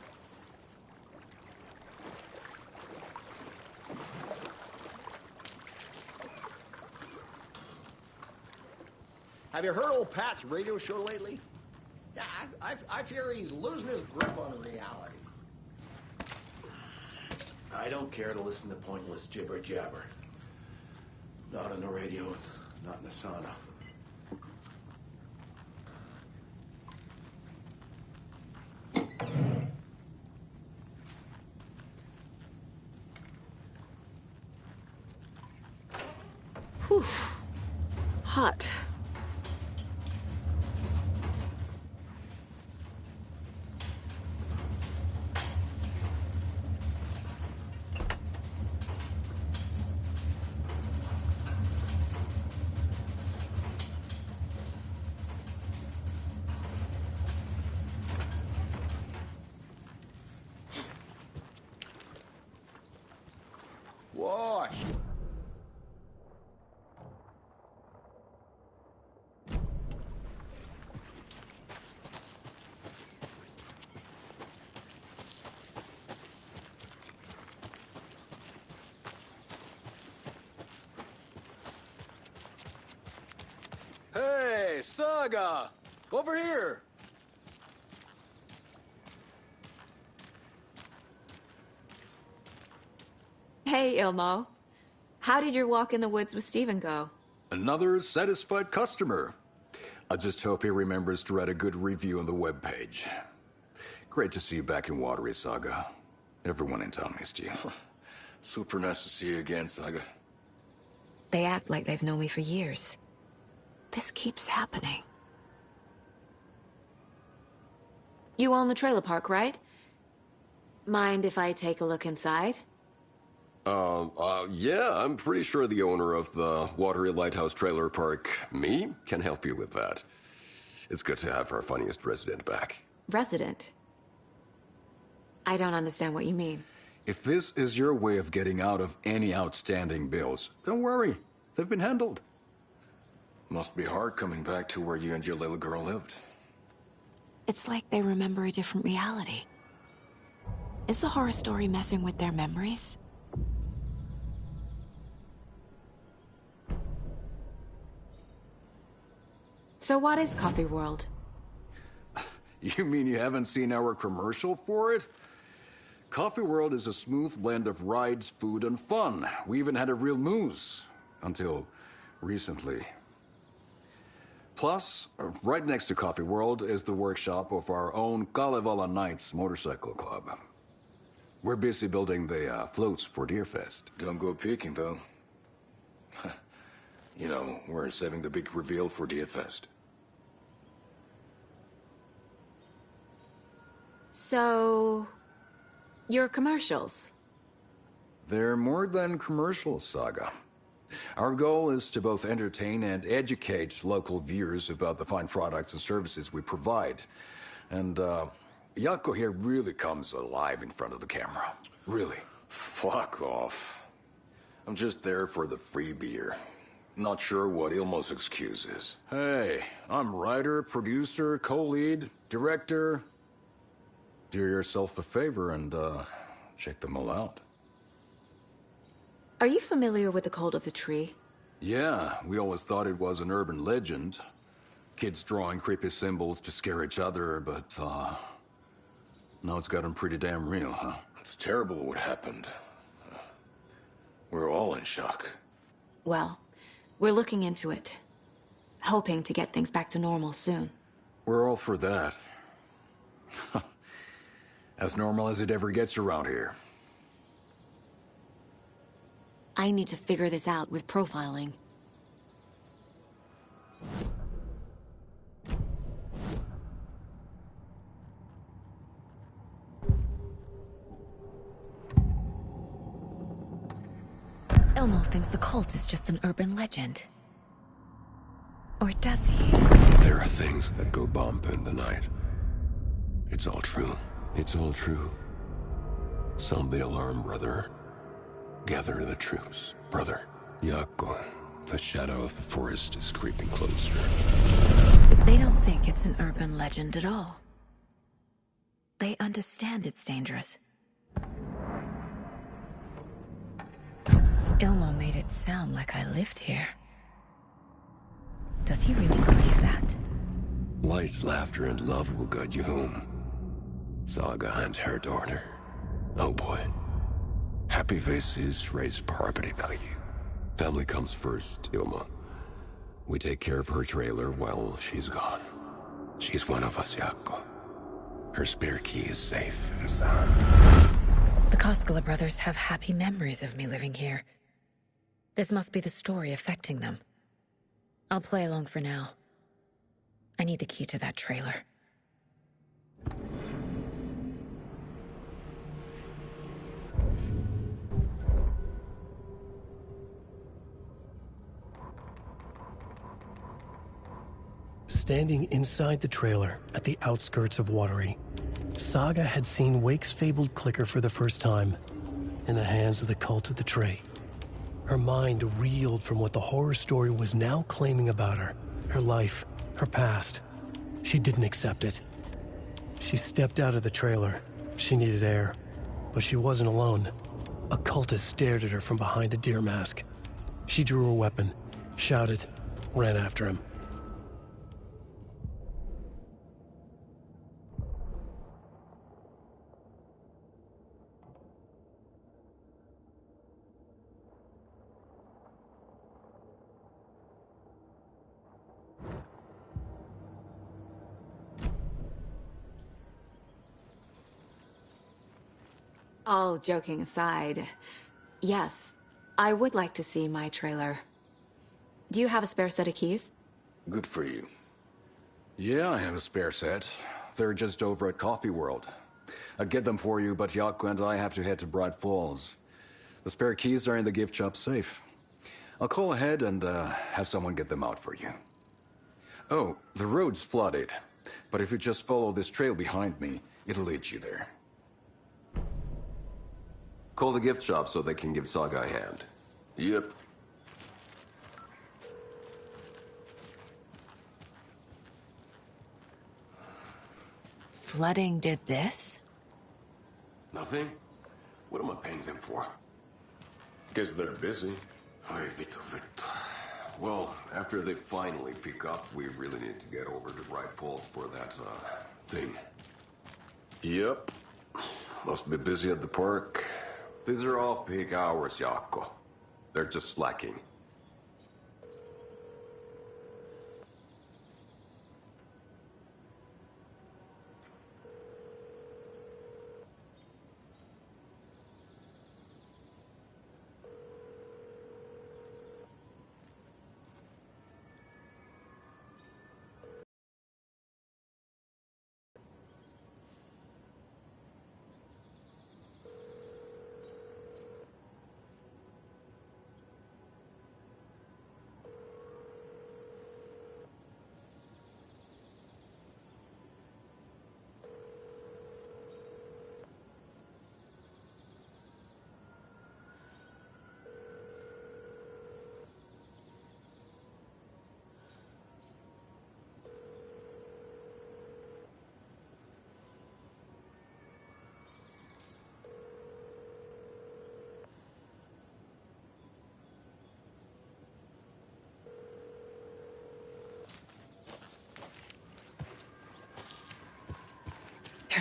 [SPEAKER 8] Have you heard old Pat's radio show lately? Yeah, I fear he's losing his grip on reality.
[SPEAKER 10] I don't care to listen to pointless jibber jabber. Not on the radio, not in the sauna.
[SPEAKER 7] Whew. Hot.
[SPEAKER 8] Wash.
[SPEAKER 11] Hey, Saga! Over here!
[SPEAKER 7] Hey, Ilmo. How did your walk in the woods with Steven go?
[SPEAKER 20] Another satisfied customer. I just hope he remembers to write a good review on the webpage. Great to see you back in Watery, Saga. Everyone in town missed you.
[SPEAKER 11] Super nice to see you again, Saga.
[SPEAKER 7] They act like they've known me for years. This keeps happening. You own the trailer park, right? Mind if I take a look inside?
[SPEAKER 20] Yeah, I'm pretty sure the owner of the Watery Lighthouse Trailer Park, me, can help you with that. It's good to have our funniest resident back.
[SPEAKER 7] Resident? I don't understand what you mean.
[SPEAKER 20] If this is your way of getting out of any outstanding bills, don't worry. They've been handled.
[SPEAKER 11] Must be hard coming back to where you and your little girl lived.
[SPEAKER 7] It's like they remember a different reality. Is the horror story messing with their memories? So what is Coffee World?
[SPEAKER 20] You mean you haven't seen our commercial for it? Coffee World is a smooth blend of rides, food, and fun. We even had a real moose. Until recently. Plus, right next to Coffee World is the workshop of our own Kalevala Knights Motorcycle Club. We're busy building the floats for Deerfest.
[SPEAKER 11] Don't go peeking, though. You know, we're saving the big reveal for Deerfest.
[SPEAKER 7] So... your commercials?
[SPEAKER 20] They're more than commercials, Saga. Our goal is to both entertain and educate local viewers about the fine products and services we provide. And, Yako here really comes alive in front of the camera. Really.
[SPEAKER 15] Fuck off. I'm just there for the free beer. Not sure what Ilmo's excuse is.
[SPEAKER 20] Hey, I'm writer, producer, co-lead, director. Do yourself a favor and, check them all out.
[SPEAKER 7] Are you familiar with the cult of the tree?
[SPEAKER 20] Yeah, we always thought it was an urban legend. Kids drawing creepy symbols to scare each other, but, now it's gotten pretty damn real, huh?
[SPEAKER 15] It's terrible what happened. We're all in shock.
[SPEAKER 7] Well, we're looking into it. Hoping to get things back to normal soon.
[SPEAKER 20] We're all for that. As normal as it ever gets around here.
[SPEAKER 7] I need to figure this out with profiling. Elmo thinks the cult is just an urban legend. Or does he?
[SPEAKER 15] There are things that go bump in the night. It's all true. It's all true. Sound the alarm, brother. Gather the troops, brother. Yako, the shadow of the forest is creeping closer.
[SPEAKER 7] They don't think it's an urban legend at all. They understand it's dangerous. Ilmo made it sound like I lived here. Does he really believe that?
[SPEAKER 15] Light, laughter, and love will guide you home. Saga and her daughter. Oh boy. Happy faces raise property value. Family comes first, Ilma. We take care of her trailer while she's gone. She's one of us, Yako. Her spare key is safe and sound.
[SPEAKER 7] The Koskela brothers have happy memories of me living here. This must be the story affecting them. I'll play along for now. I need the key to that trailer.
[SPEAKER 1] Standing inside the trailer at the outskirts of Watery, Saga had seen Wake's fabled clicker for the first time, in the hands of the cult of the tree. Her mind reeled from what the horror story was now claiming about her, her life, her past. She didn't accept it. She stepped out of the trailer. She needed air, but she wasn't alone. A cultist stared at her from behind a deer mask. She drew her weapon, shouted, ran after him.
[SPEAKER 7] All joking aside, yes, I would like to see my trailer. Do you have a spare set of keys?
[SPEAKER 15] Good for you.
[SPEAKER 20] Yeah, I have a spare set. They're just over at Coffee World. I'd get them for you, but Yako and I have to head to Bright Falls. The spare keys are in the gift shop safe. I'll call ahead and have someone get them out for you. Oh, the road's flooded, but if you just follow this trail behind me, it'll lead you there.
[SPEAKER 15] Call the gift shop so they can give Saga a hand. Yep.
[SPEAKER 7] Flooding did this?
[SPEAKER 15] Nothing? What am I paying them for? Guess they're busy. Ay, Vito. Well, after they finally pick up, we really need to get over to Bright Falls for that, thing. Yep. Must be busy at the park. These are off-peak hours, Yako. They're just slacking.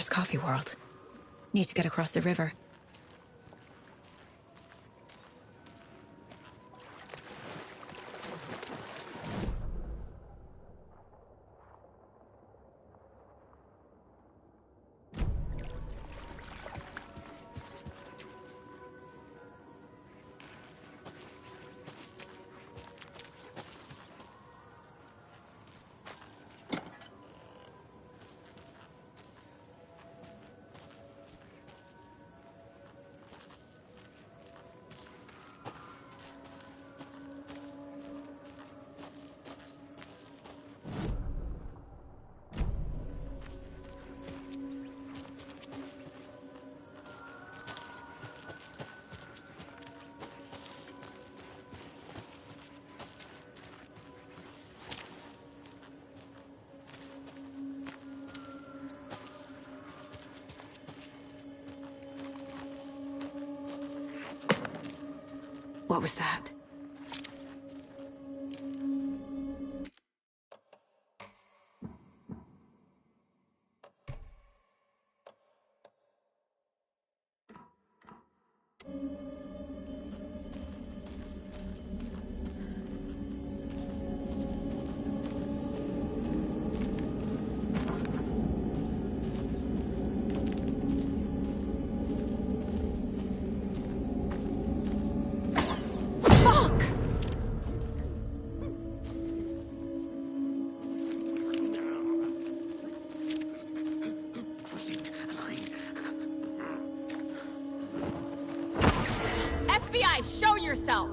[SPEAKER 7] Where's Coffee World? Need to get across the river. What was that?
[SPEAKER 21] FBI, show yourself!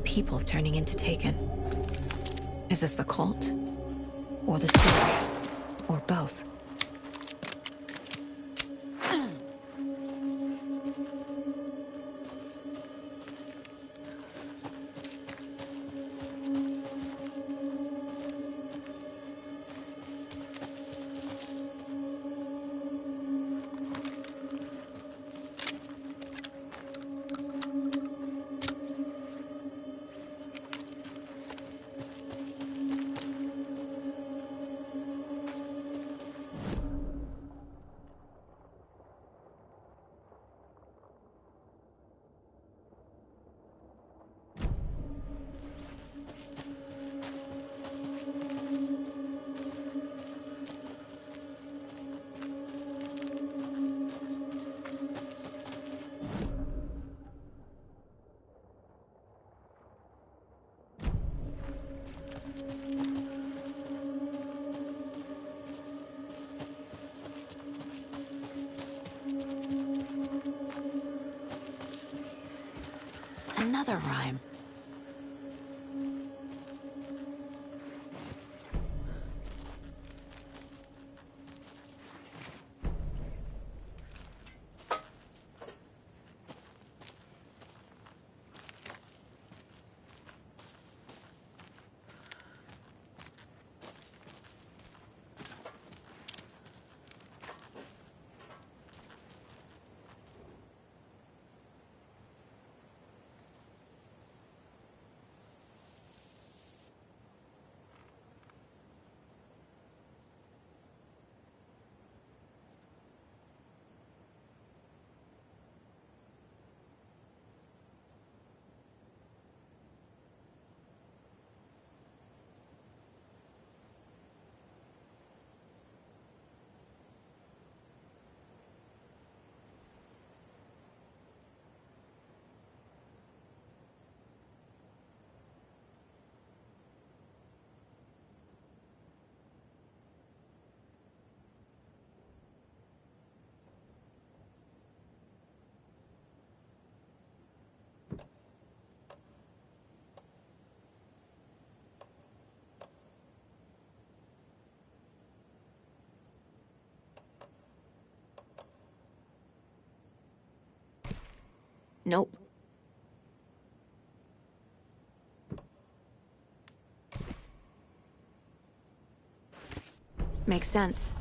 [SPEAKER 21] People turning into Taken. Is this the cult? Or the story? Or both? another rhyme. Nope. Makes sense.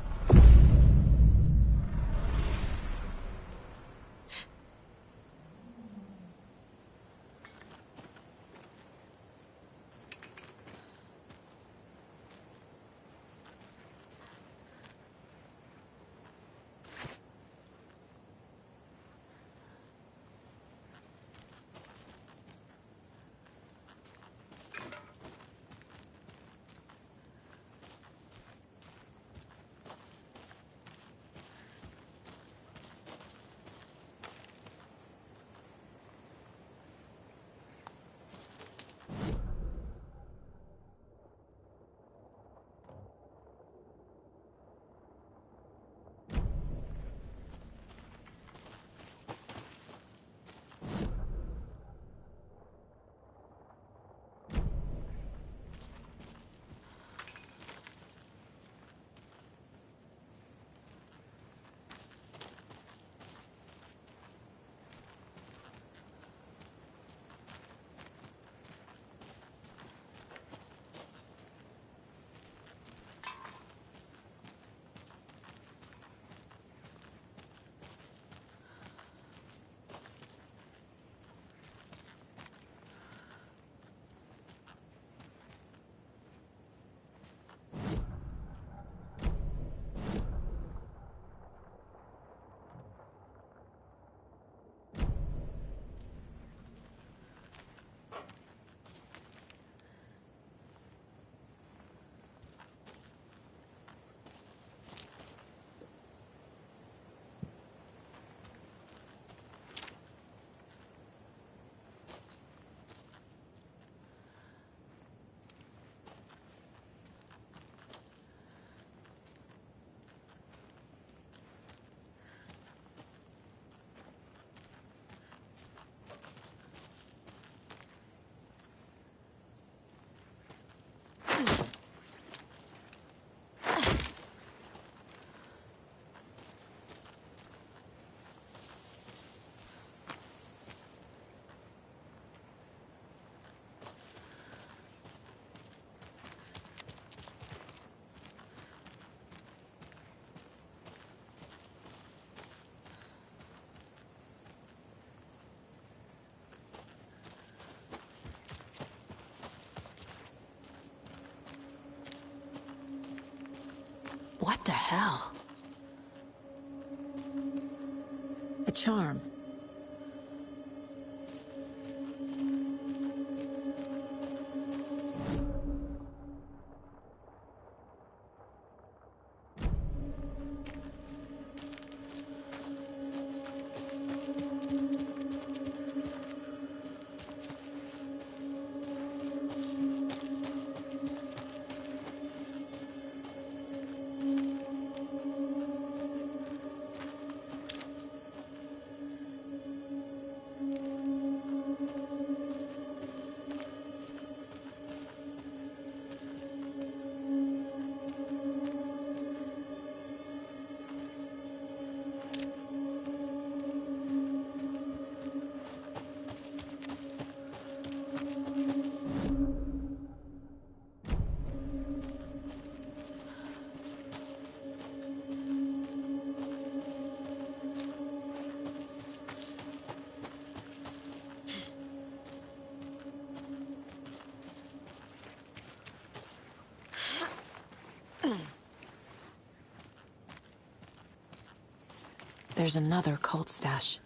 [SPEAKER 21] What the hell? A charm. there's another cult stash.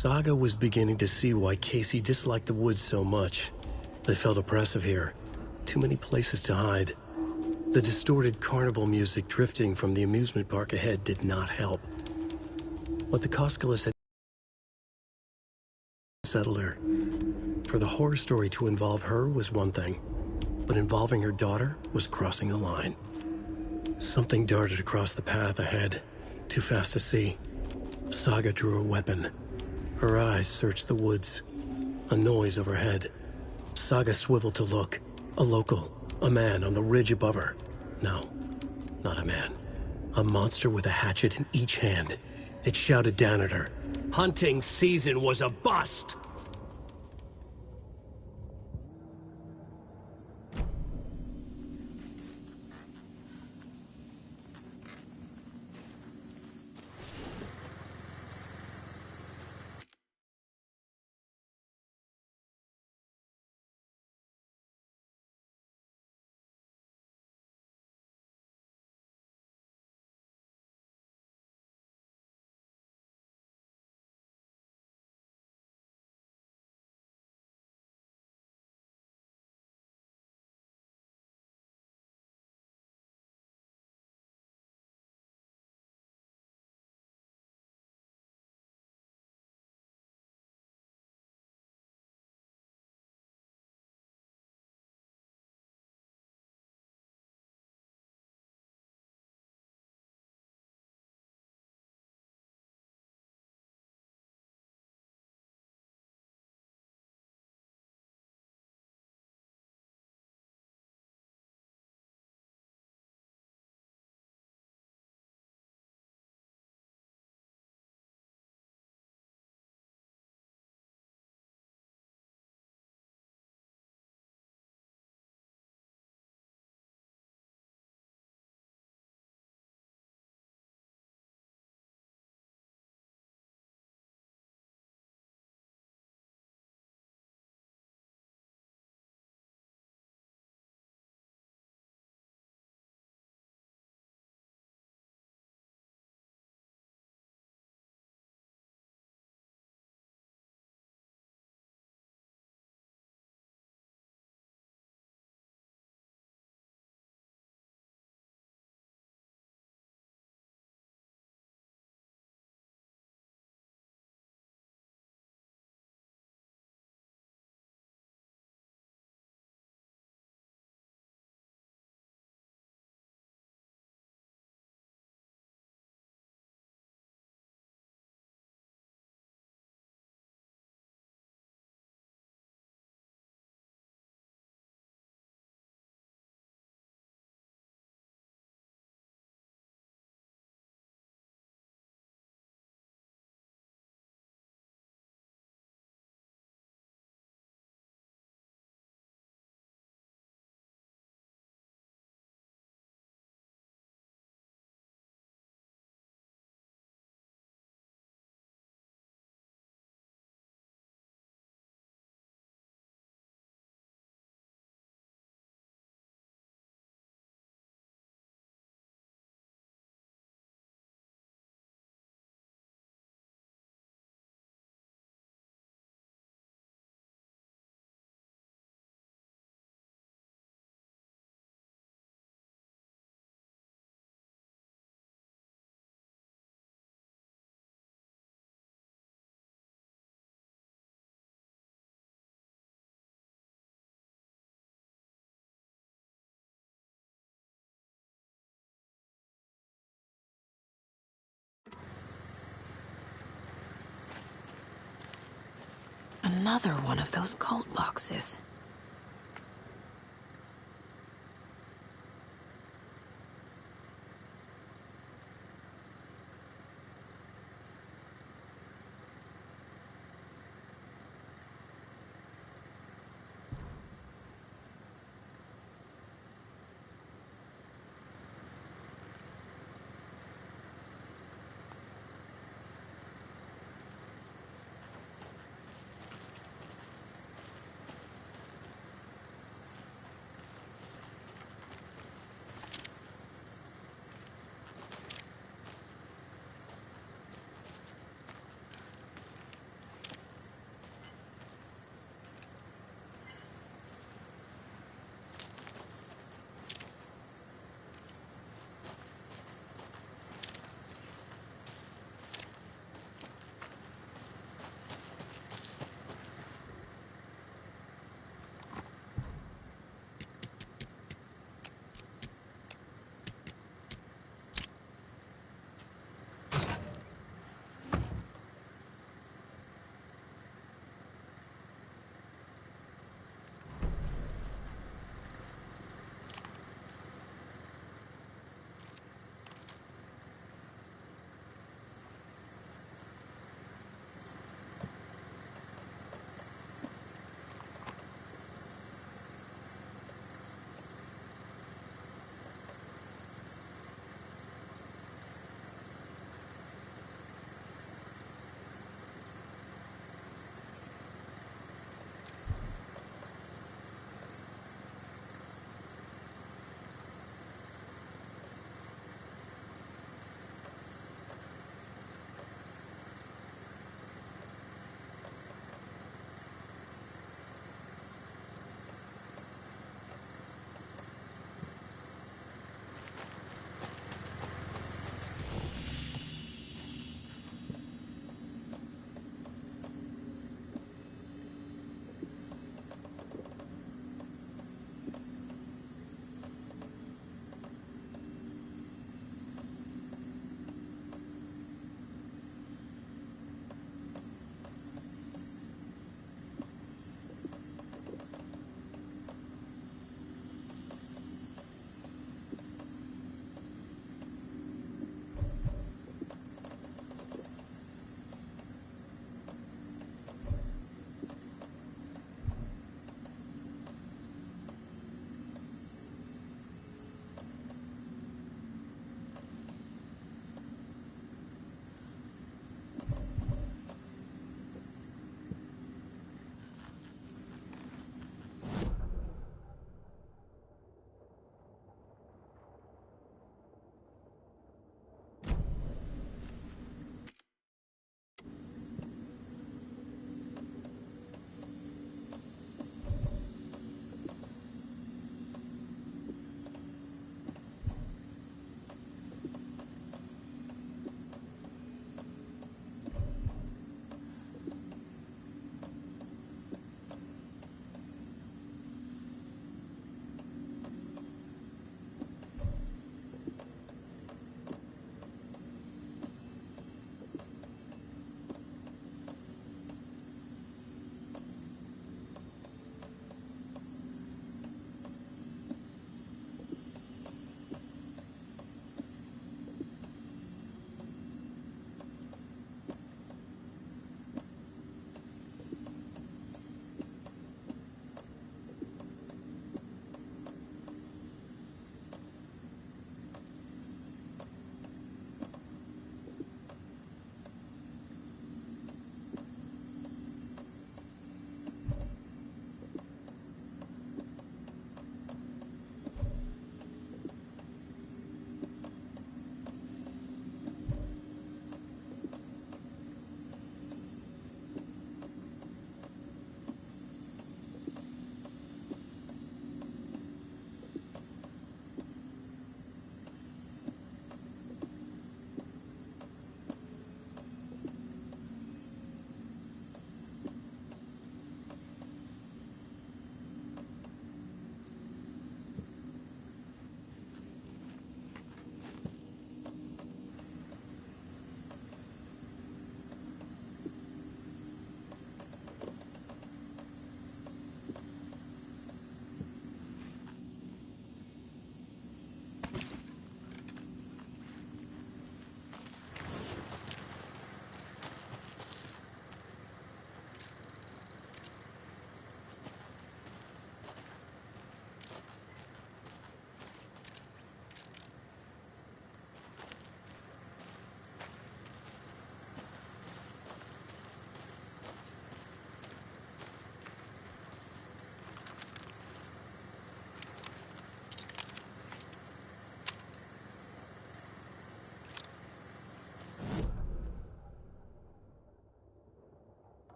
[SPEAKER 1] Saga was beginning to see why Casey disliked the woods so much. They felt oppressive here. Too many places to hide. The distorted carnival music drifting from the amusement park ahead did not help. What the Koskalis had settled her. For the horror story to involve her was one thing, but involving her daughter was crossing a line. Something darted across the path ahead, too fast to see. Saga drew a weapon. Her eyes searched the woods. A noise overhead. Saga swiveled to look. A local. A man on the ridge above her. No, not a man. A monster with a hatchet in each hand. It shouted down at her. Hunting season was a bust!
[SPEAKER 21] Another one of those cult boxes.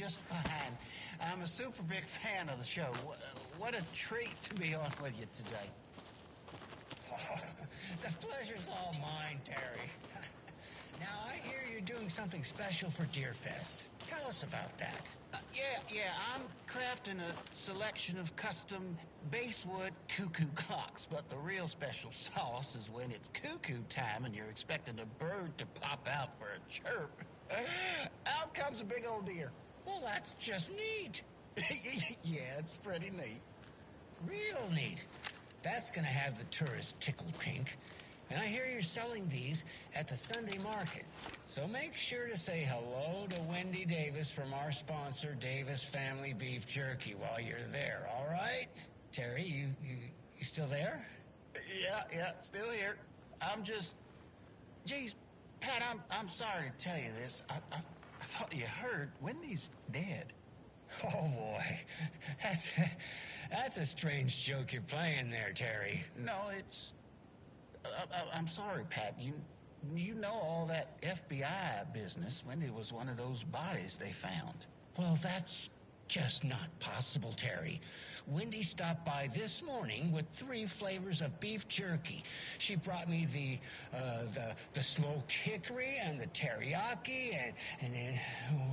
[SPEAKER 3] just fine. I'm a super big fan of the show. What a treat to be on with you today.
[SPEAKER 22] Oh, the pleasure's all mine, Terry. Now, I hear you're doing something special for Deerfest. Tell us about that.
[SPEAKER 3] Yeah, I'm crafting a selection of custom basswood cuckoo clocks, but the real special sauce is when it's cuckoo time and you're expecting a bird to pop out for a chirp. Out comes a big old deer.
[SPEAKER 22] Well, that's just neat.
[SPEAKER 3] Yeah, it's pretty neat.
[SPEAKER 22] Real neat. That's gonna have the tourists tickled pink. And I hear you're selling these at the Sunday market. So make sure to say hello to Wendy Davis from our sponsor, Davis Family Beef Jerky, while you're there, all right? Terry, you still there?
[SPEAKER 3] Yeah, still here. I'm just... Geez, Pat, I'm sorry to tell you this. I thought you heard Wendy's dead.
[SPEAKER 22] Oh, boy. That's a strange joke you're playing there, Terry.
[SPEAKER 3] No, it's... I'm sorry, Pat. You know all that FBI business. Wendy was one of those bodies they found.
[SPEAKER 22] Well, that's just not possible, Terry. Wendy stopped by this morning with 3 flavors of beef jerky. She brought me the smoked hickory and the teriyaki, and then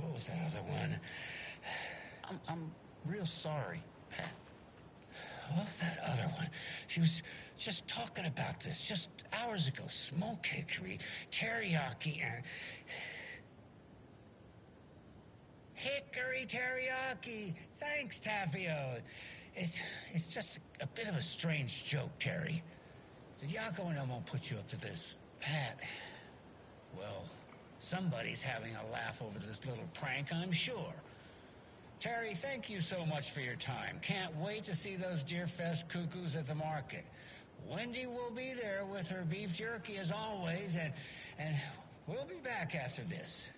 [SPEAKER 22] what was that other one?
[SPEAKER 3] I'm real sorry, Pat.
[SPEAKER 22] What was that other one? She was just talking about this just hours ago. Smoked hickory, teriyaki, and... Hickory teriyaki! Thanks, Tapio. It's just a bit of a strange joke, Terry. Did Yako and Elmo put you up to this?
[SPEAKER 3] Pat.
[SPEAKER 22] Well, somebody's having a laugh over this little prank, I'm sure. Terry, thank you so much for your time. Can't wait to see those Deerfest cuckoos at the market. Wendy will be there with her beef jerky as always, and we'll be back after this.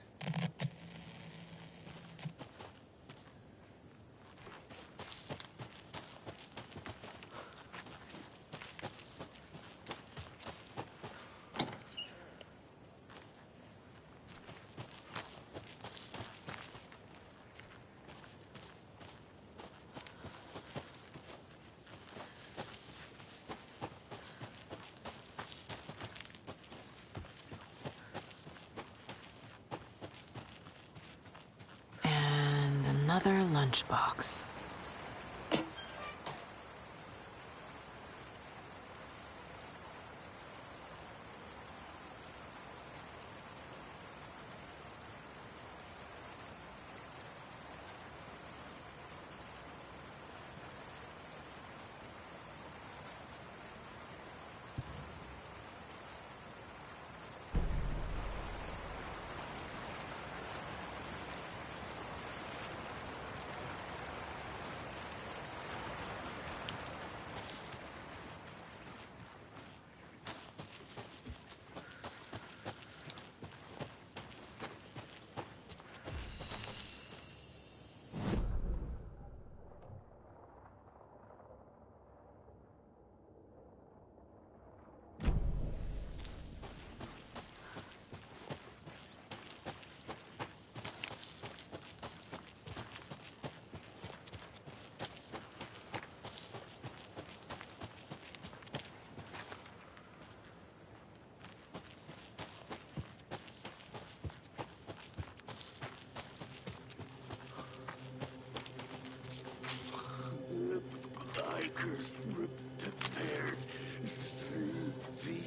[SPEAKER 21] Another lunchbox.
[SPEAKER 2] Bikers prepared the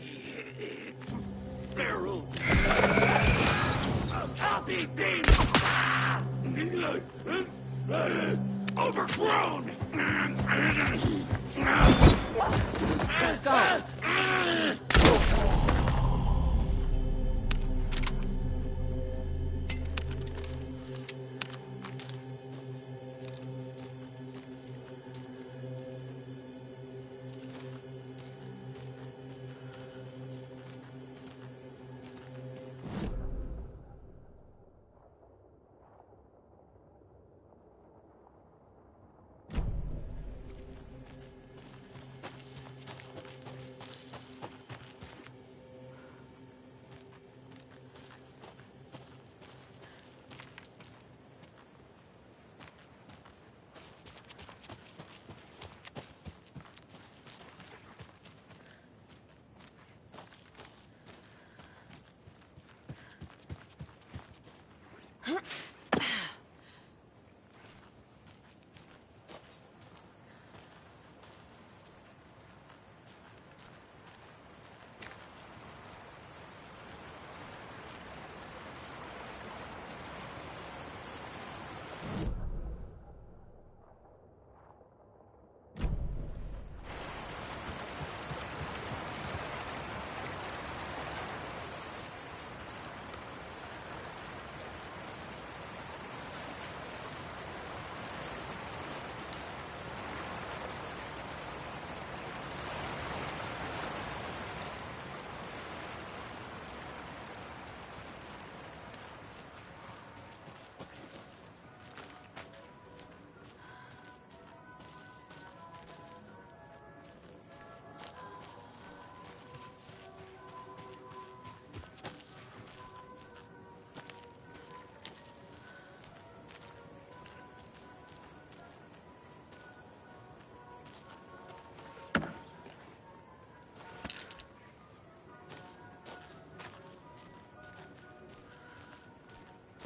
[SPEAKER 2] barrel. Copy these. Overgrown.
[SPEAKER 21] Let's go.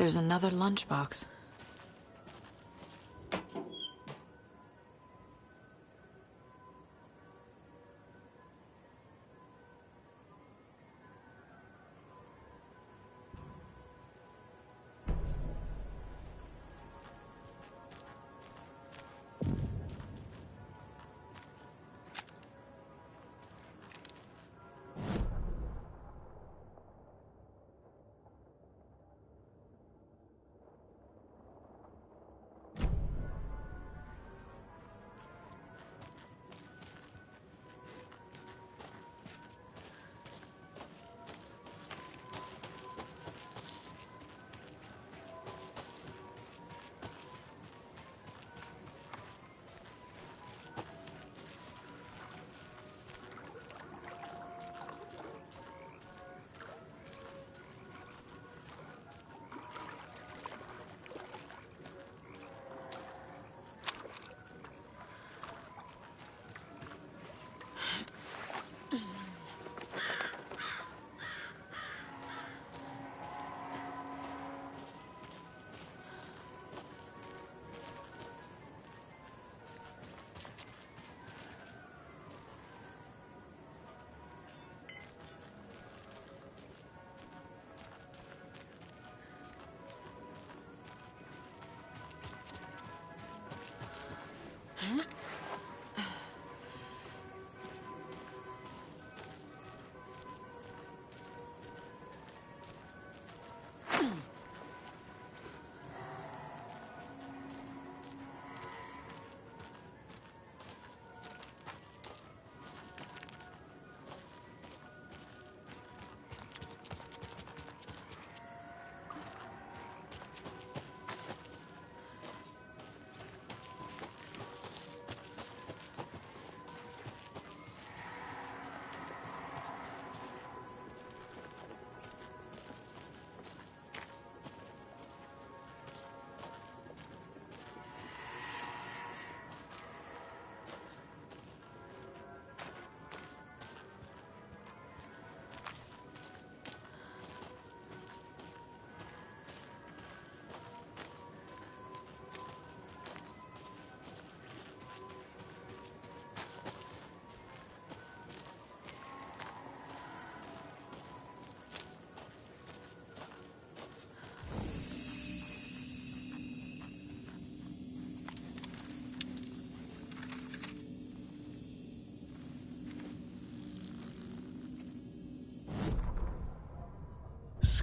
[SPEAKER 21] There's another lunchbox.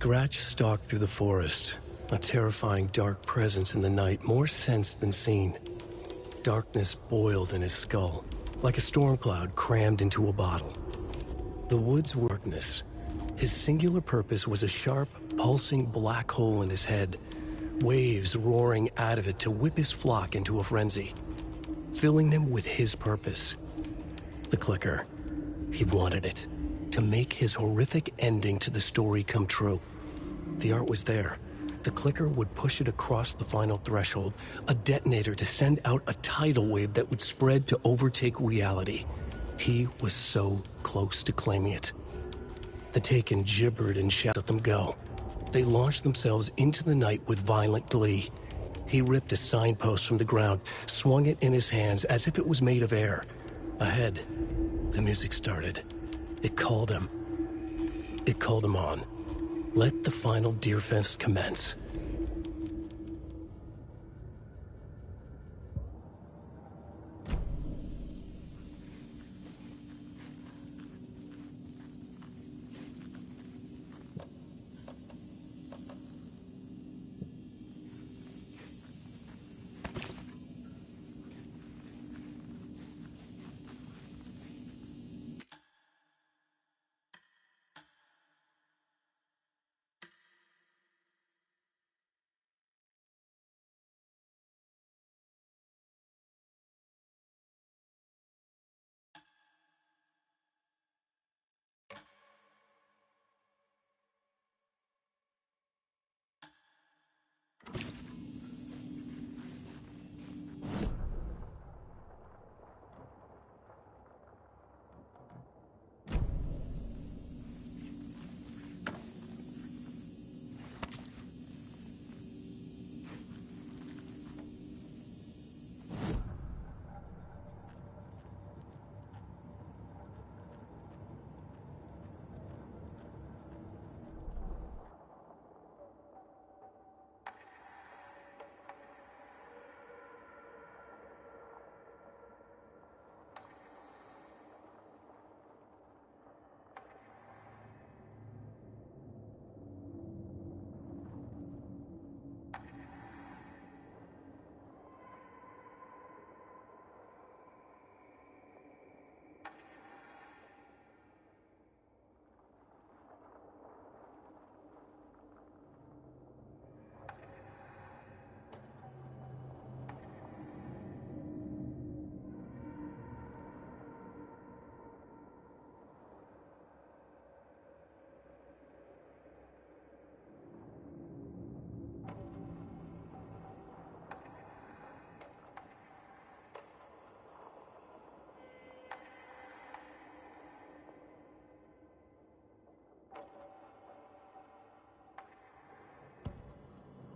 [SPEAKER 1] Scratch stalked through the forest, a terrifying dark presence in the night, more sensed than seen. Darkness boiled in his skull, like a storm cloud crammed into a bottle. The woods were darkness. His singular purpose was a sharp, pulsing black hole in his head, waves roaring out of it to whip his flock into a frenzy, filling them with his purpose. The clicker. He wanted it, to make his horrific ending to the story come true. The art was there. The clicker would push it across the final threshold, a detonator to send out a tidal wave that would spread to overtake reality. He was so close to claiming it. The Taken gibbered and shouted at them go. They launched themselves into the night with violent glee. He ripped a signpost from the ground, swung it in his hands as if it was made of air. Ahead, the music started. It called him. It called him on. Let the final Deerfest commence.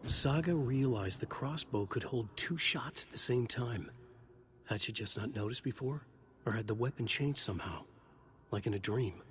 [SPEAKER 1] Saga realized the crossbow could hold 2 shots at the same time. Had she just not noticed before? Or had the weapon changed somehow? Like in a dream?